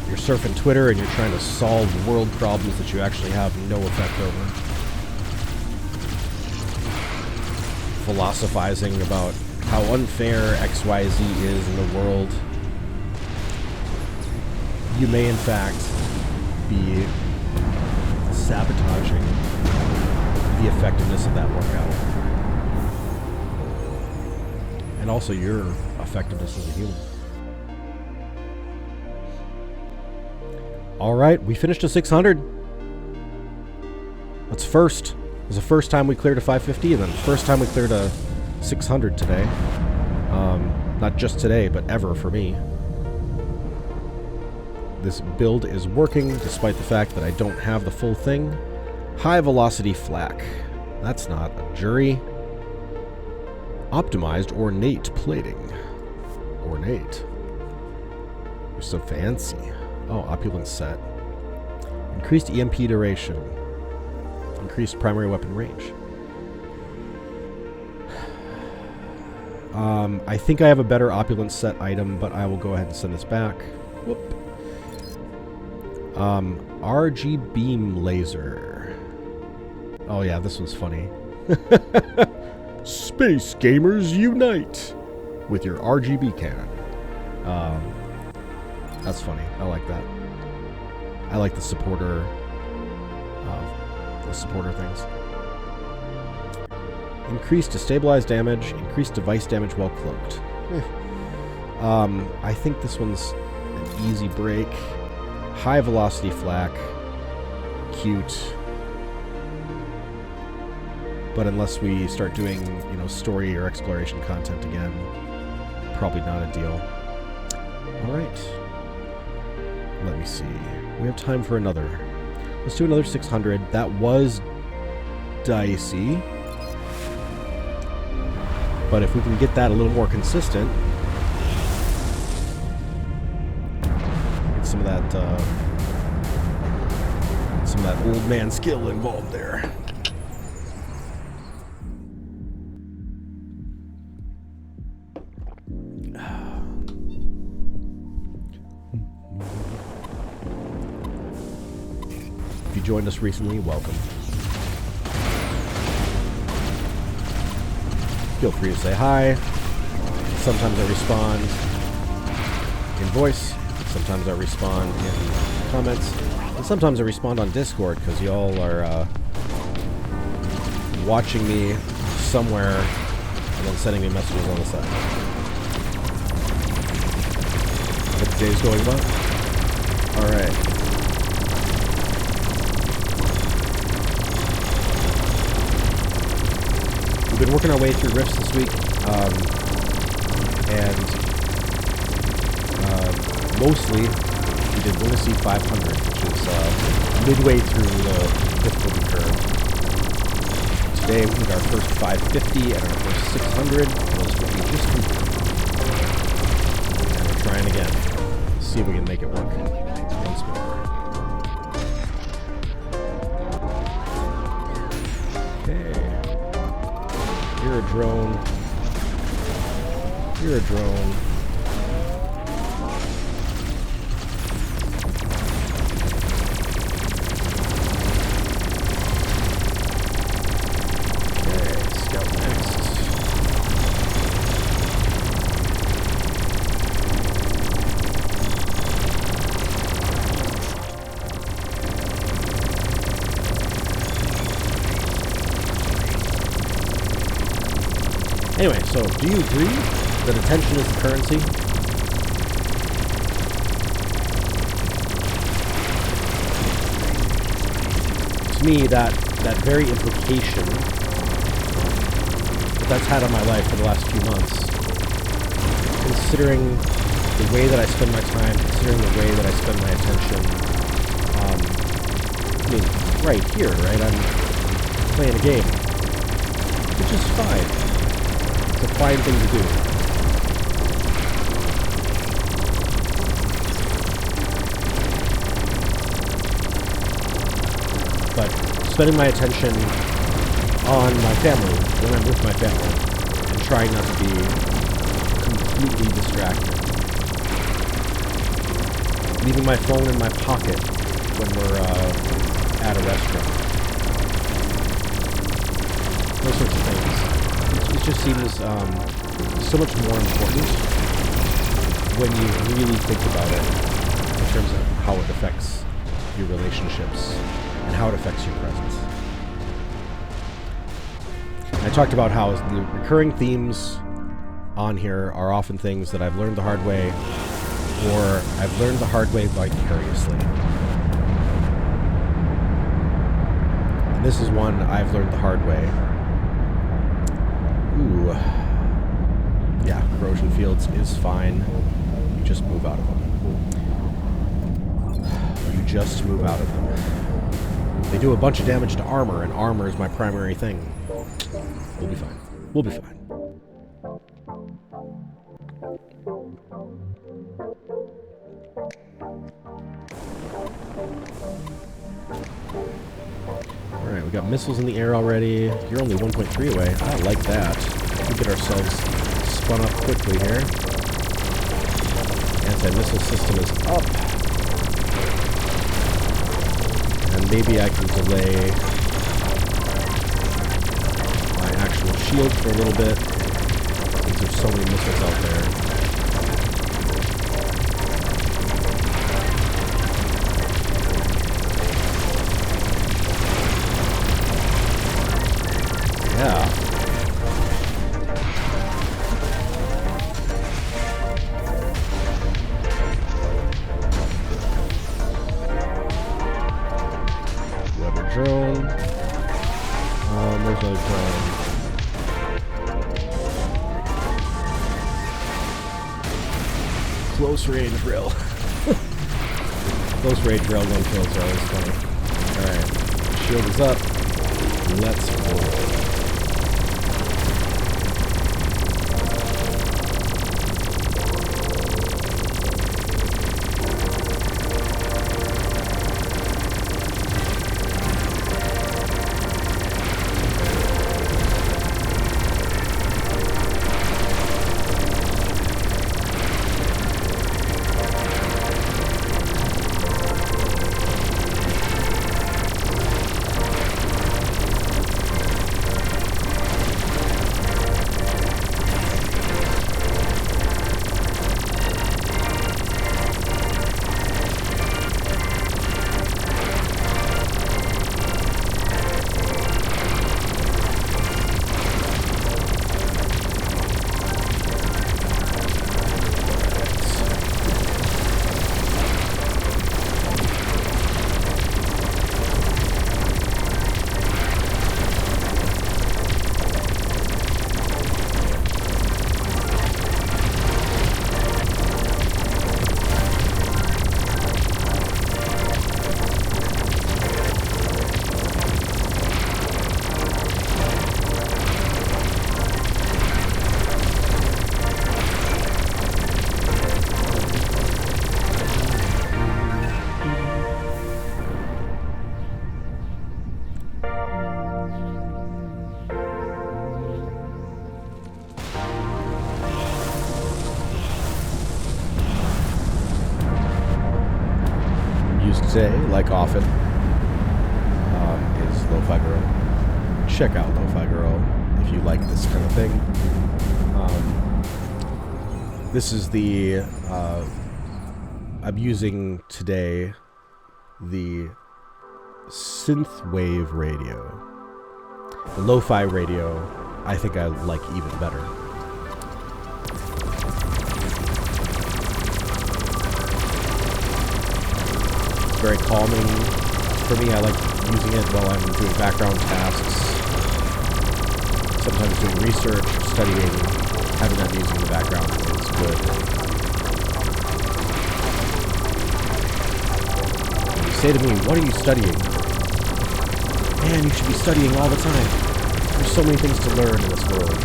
You're surfing Twitter and you're trying to solve world problems that you actually have no effect over. Philosophizing about how unfair XYZ is in the world. You may in fact be sabotaging the effectiveness of that workout. And also your effectiveness as a human. Alright, we finished a 600. That's first. It was the first time we cleared a 550, and then the first time we cleared a 600 today. Not just today, but ever for me. This build is working, despite the fact that I don't have the full thing. High velocity flak. That's not a jury. Optimized ornate plating. Ornate. You're so fancy. Oh, opulent set. Increased EMP duration. Increased primary weapon range. I think I have a better opulent set item, but I will go ahead and send this back. Whoop. RGBeam laser. Oh yeah, this one's funny. Space gamers unite with your RGB cannon. That's funny. I like that. I like the supporter things. Increased to stabilize damage, increased device damage while cloaked. I think this one's an easy break. High velocity flak. Cute. But unless we start doing, you know, story or exploration content again, probably not a deal. Alright. Let me see. We have time for another. Let's do another 600. That was dicey. But if we can get that a little more consistent, get some of that old man skill involved there. you joined us recently, welcome. Feel free to say hi. Sometimes I respond in voice, sometimes I respond in comments, and sometimes I respond on Discord because y'all are watching me somewhere and then sending me messages on the side. Hope the day's going well. Alright. We've been working our way through Rifts this week, and mostly we did Lunacy 500, which is midway through the difficulty curve. Today we did our first 550 and our first 600 was what we just completed. And we're trying again. See if we can make it work once more. Okay. You're a drone. You're a drone. Okay, scout next. Anyway, so do you agree that attention is the currency? To me, that very implication that's had on my life for the last few months, considering the way that I spend my time, considering the way that I spend my attention, I mean, right here, right? I'm playing a game, which is fine. It's a fine thing to do. But spending my attention on my family, when I'm with my family, and trying not to be completely distracted. Leaving my phone in my pocket when we're at a restaurant. Those sorts of things. It just seems so much more important when you really think about it in terms of how it affects your relationships and how it affects your presence. I talked about how the recurring themes on here are often things that I've learned the hard way, or I've learned the hard way vicariously. And this is one I've learned the hard way. Ooh. Yeah, corrosion fields is fine. You just move out of them. You just move out of them. They do a bunch of damage to armor, and armor is my primary thing. We'll be fine. We'll be fine. Alright, we got missiles in the air already. You're only 1.3 away. I like that. We get ourselves spun up quickly here. Anti-missile system is up. And maybe I can delay my actual shield for a little bit, since there's so many missiles out there. Yeah. Weather drone. There's another drone. Close range drill. Close range drill gun kills are always funny. Alright. Shield is up. Let's roll. today, like often, is Lo-Fi Girl. Check out Lo-Fi Girl if you like this kind of thing. This is the... I'm using today the synthwave radio. The lo-fi radio, I think I like even better. It's very calming for me. I like using it while I'm doing background tasks. Sometimes doing research, studying, having that music in the background is good. And you say to me, what are you studying? Man, you should be studying all the time. There's so many things to learn in this world.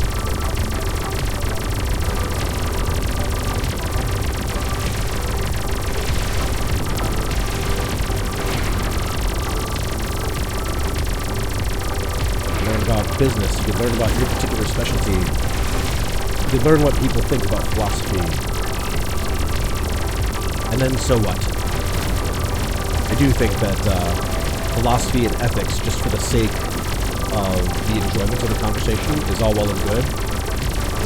You learn about business. You can learn about your particular specialty. You can learn what people think about philosophy. And then so what? I do think that philosophy and ethics, just for the sake of the enjoyment of the conversation, is all well and good.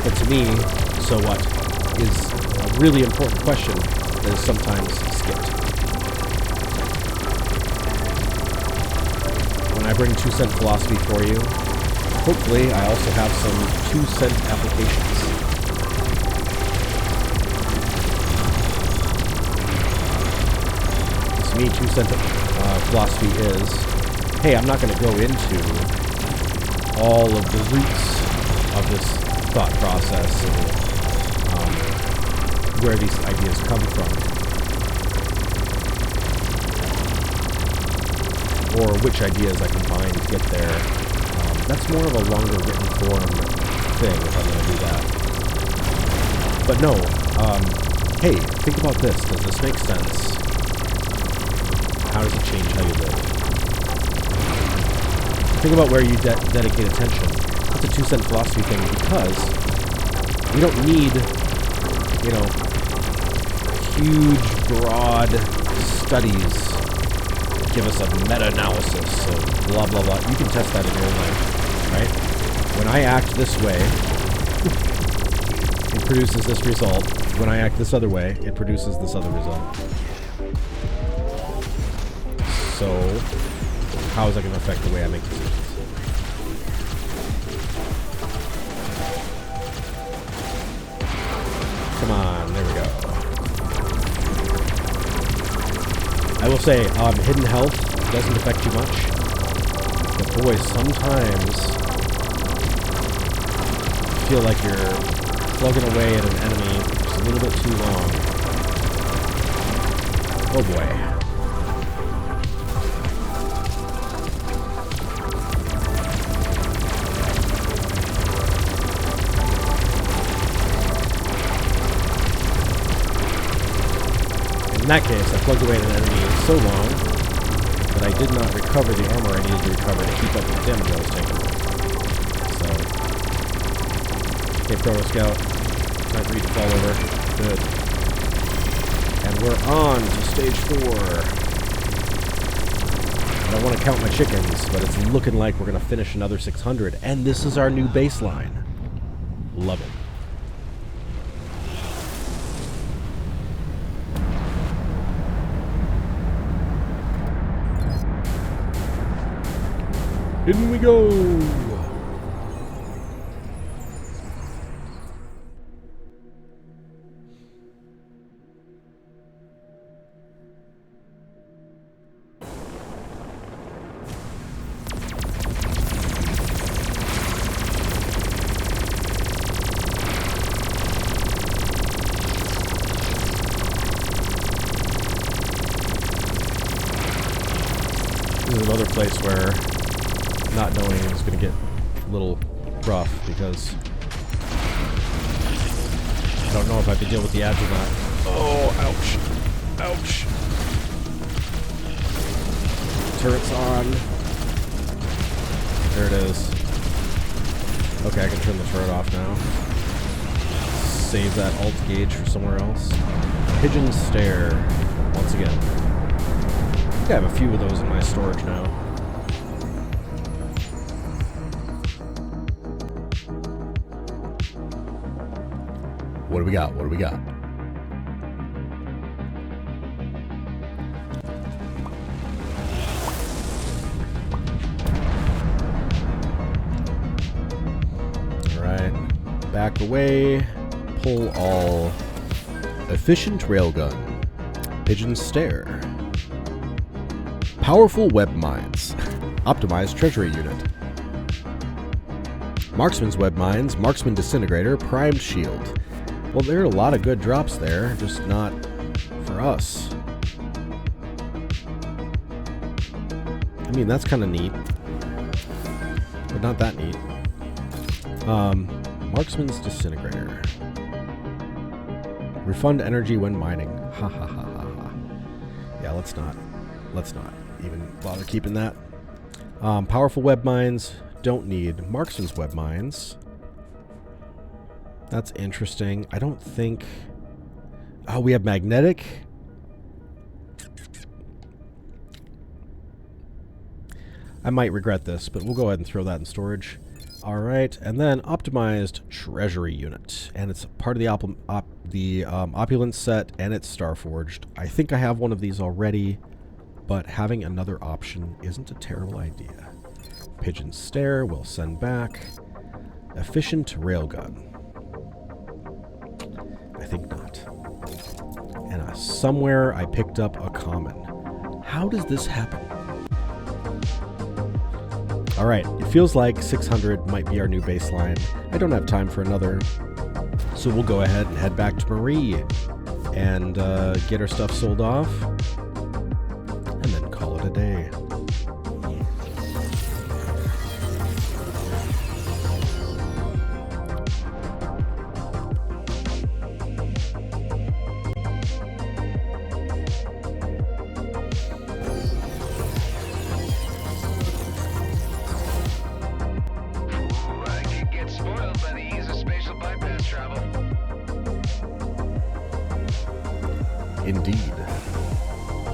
But to me, so what, is a really important question that is sometimes skipped. When I bring 2 cent philosophy for you, hopefully I also have some 2 cent applications. To me, 2 cent philosophy is, hey, I'm not going to go into all of the roots of this thought process and where these ideas come from, or which ideas I can find to get there. That's more of a longer written form thing if I'm going to do that. But no, hey, think about this. Does this make sense? How does it change how you live? Think about where you dedicate attention. That's a 2 cent philosophy thing, because we don't need, you know, huge, broad studies that give us a meta-analysis of blah, blah, blah. You can test that in your own life, right? When I act this way, it produces this result. When I act this other way, it produces this other result. So, how is that going to affect the way I make decisions? Come on, there we go. I will say, hidden health doesn't affect you much. But boy, sometimes you feel like you're plugging away at an enemy just a little bit too long. Oh boy. In that case, I plugged away at an enemy so long that I did not recover the armor I needed to recover to keep up with the damage I was taking. So, okay, Proto Scout, time for you to fall over. Good. And we're on to stage 4. I don't want to count my chickens, but it's looking like we're going to finish another 600, and this is our new baseline. Love it. In we go! This is another place where not knowing is going to get a little rough, because I don't know if I can deal with the ads or not. Oh, ouch. Ouch. Turret's on. There it is. Okay, I can turn the turret off now. Save that alt gauge for somewhere else. Pigeon stare. Once again. think I have a few of those in my storage now. What do we got? What do we got? Alright. Back away. Pull all. Efficient railgun. Pigeon stare. Powerful web mines. Optimized treasury unit. Marksman's web mines. Marksman disintegrator. Primed shield. Well, there are a lot of good drops there, just not for us. I mean, that's kind of neat, but not that neat. Marksman's disintegrator. Refund energy when mining. Ha ha ha ha ha. Yeah, let's not even bother keeping that. Powerful web mines. Don't need. Marksman's web mines. That's interesting. I don't think... Oh, we have magnetic. I might regret this, but we'll go ahead and throw that in storage. Alright, and then optimized treasury unit. And it's part of the opulence set, and it's Starforged. I think I have one of these already, but having another option isn't a terrible idea. Pigeon stare, we'll send back. Efficient railgun. I think not. And somewhere I picked up a common. How does this happen? Alright, it feels like 600 might be our new baseline. I don't have time for another, so we'll go ahead and head back to Marie and get our stuff sold off, and then call it a day. Indeed.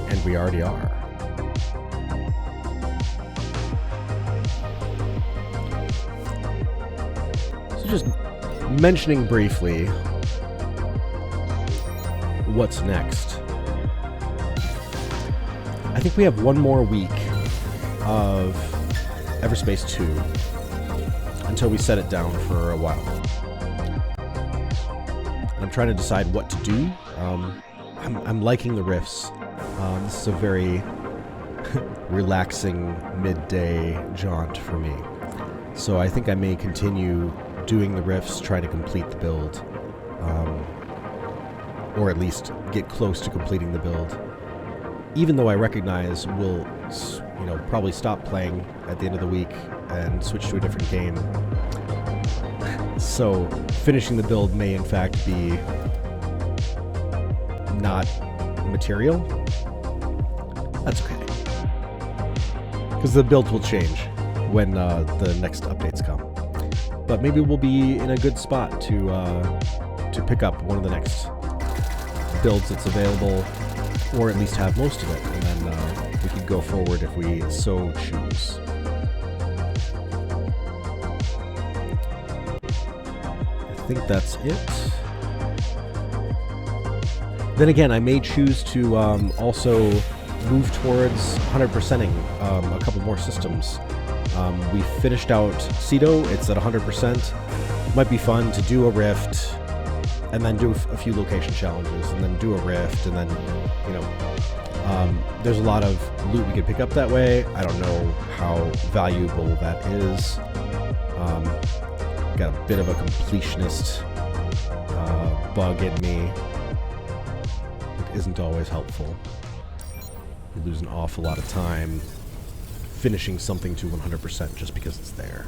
And we already are. So just mentioning briefly what's next. I think we have one more week of Everspace 2 until we set it down for a while. And I'm trying to decide what to do. I'm liking the riffs. This is a very relaxing midday jaunt for me. So I think I may continue doing the riffs, try to complete the build, or at least get close to completing the build. Even though I recognize we'll, probably stop playing at the end of the week and switch to a different game. So finishing the build may in fact be not material. That's okay, because the build will change when the next updates come. But maybe we'll be in a good spot to pick up one of the next builds that's available, or at least have most of it, and then we can go forward if we so choose. I think that's it. Then again, I may choose to also move towards 100%ing a couple more systems. We finished out Cedo, it's at 100%. Might be fun to do a rift, and then do a few location challenges, and then do a rift, and then, there's a lot of loot we could pick up that way. I don't know how valuable that is. Got a bit of a completionist bug in me. It isn't always helpful. You lose an awful lot of time finishing something to 100% just because it's there.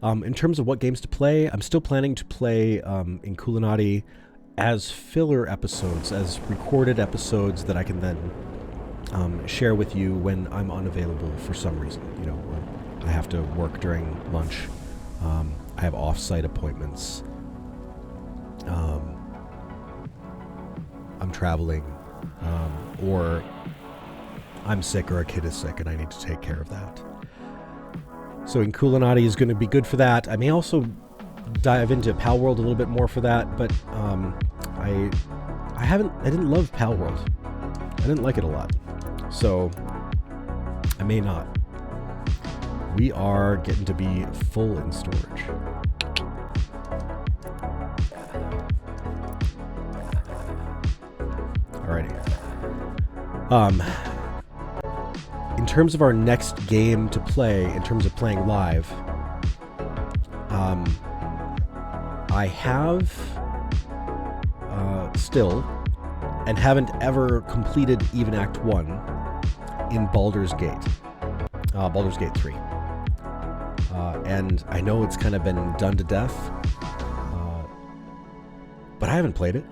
In terms of what games to play, I'm still planning to play in Lunacy as filler episodes, as recorded episodes that I can then share with you when I'm unavailable for some reason. When I have to work during lunch. I have off-site appointments. I'm traveling, or I'm sick or a kid is sick and I need to take care of that. So Inkulinati is going to be good for that. I may also dive into Pal World a little bit more for that, but I didn't love Pal World. I didn't like it a lot. So I may not. We are getting to be full in storage. Alrighty. In terms of our next game to play, in terms of playing live, I have still, and haven't ever completed even Act 1 in Baldur's Gate 3. And I know it's kind of been done to death, but I haven't played it.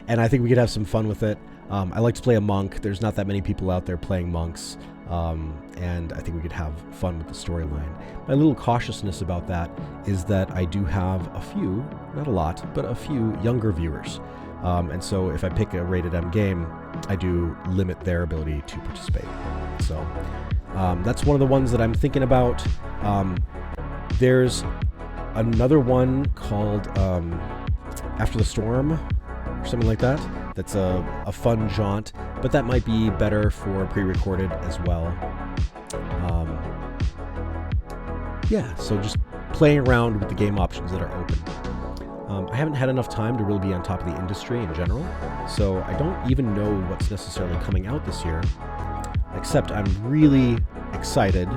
And I think we could have some fun with it. I like to play a monk. There's not that many people out there playing monks, and I think we could have fun with the storyline. My little cautiousness about that is that I do have a few, not a lot, but a few younger viewers. And so if I pick a rated M game, I do limit their ability to participate. So that's one of the ones that I'm thinking about. There's another one called After the Storm, or something like that. That's a fun jaunt, but that might be better for pre-recorded as well. Yeah, so just playing around with the game options that are open. I haven't had enough time to really be on top of the industry in general, so I don't even know what's necessarily coming out this year, except I'm really excited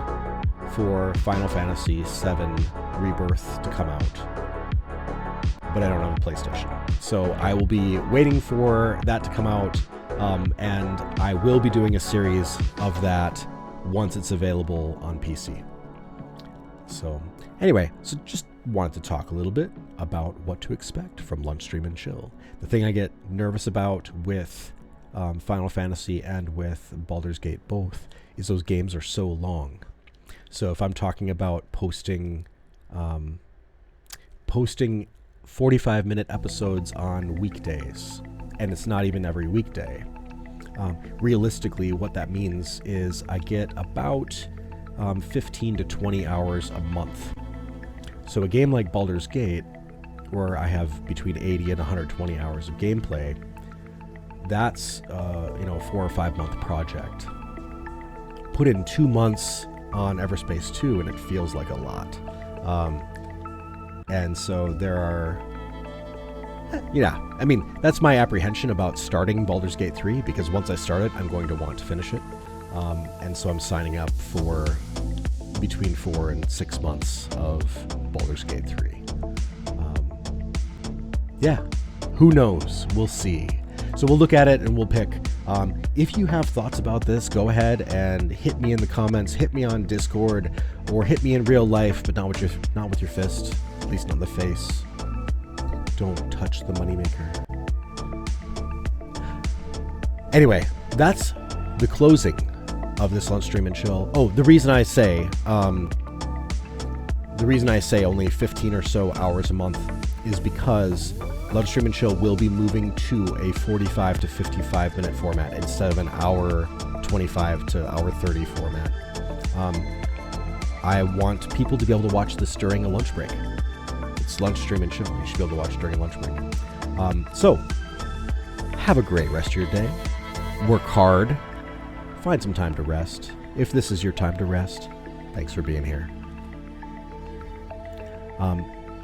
for Final Fantasy VII Rebirth to come out, but I don't have a PlayStation. So I will be waiting for that to come out, and I will be doing a series of that once it's available on PC. So anyway, so just wanted to talk a little bit about what to expect from Lunch Stream and Chill. The thing I get nervous about with Final Fantasy and with Baldur's Gate both is those games are so long. So if I'm talking about posting 45-minute episodes on weekdays, and it's not even every weekday, realistically what that means is I get about 15 to 20 hours a month. So a game like Baldur's Gate, where I have between 80 and 120 hours of gameplay, that's a 4 or 5 month project. Put in 2 months on Everspace 2 and it feels like a lot. And so there are, that's my apprehension about starting Baldur's Gate 3, because once I start it, I'm going to want to finish it. And so I'm signing up for between 4 and 6 months of Baldur's Gate 3. Who knows? We'll see. So we'll look at it and we'll pick. If you have thoughts about this, go ahead and hit me in the comments, hit me on Discord, or hit me in real life, but not with your fist, at least not in the face. Don't touch the moneymaker. Anyway, that's the closing of this Lunch Stream and Chill. Oh, the reason I say only 15 or so hours a month is because Lunch Stream and Chill will be moving to a 45 to 55 minute format instead of an hour 25 to hour 30 format. I want people to be able to watch this during a lunch break. It's Lunch Stream and Chill. You should be able to watch during a lunch break. So, have a great rest of your day. Work hard. Find some time to rest. If this is your time to rest, thanks for being here.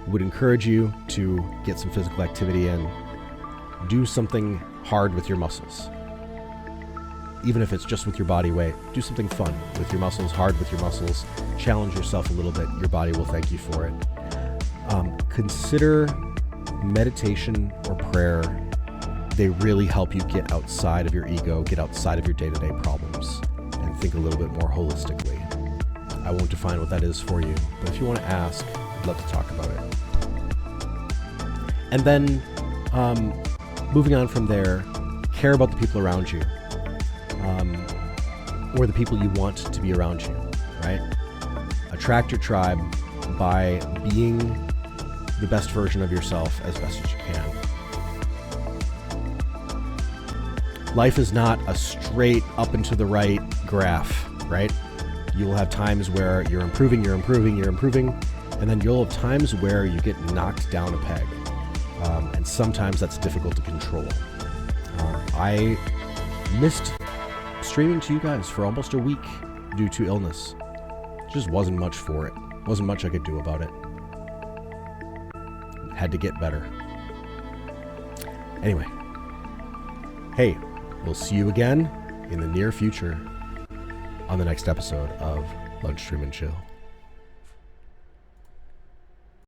Would encourage you to get some physical activity in. Do something hard with your muscles. Even if it's just with your body weight, do something fun with your muscles, hard with your muscles. Challenge yourself a little bit. Your body will thank you for it. Consider meditation or prayer. They really help you get outside of your ego, get outside of your day-to-day problems, and think a little bit more holistically. I won't define what that is for you, but if you want to ask, I'd love to talk about it. And then, moving on from there, care about the people around you, or the people you want to be around you, right? Attract your tribe by being the best version of yourself as best as you can. life is not a straight up and to the right graph, right? You'll have times where you're improving, and then you'll have times where you get knocked down a peg. And sometimes that's difficult to control. I missed streaming to you guys for almost a week due to illness. Just wasn't much for it. Wasn't much I could do about it. Had to get better. Anyway. Hey, we'll see you again in the near future on the next episode of Lunch, Stream, and Chill.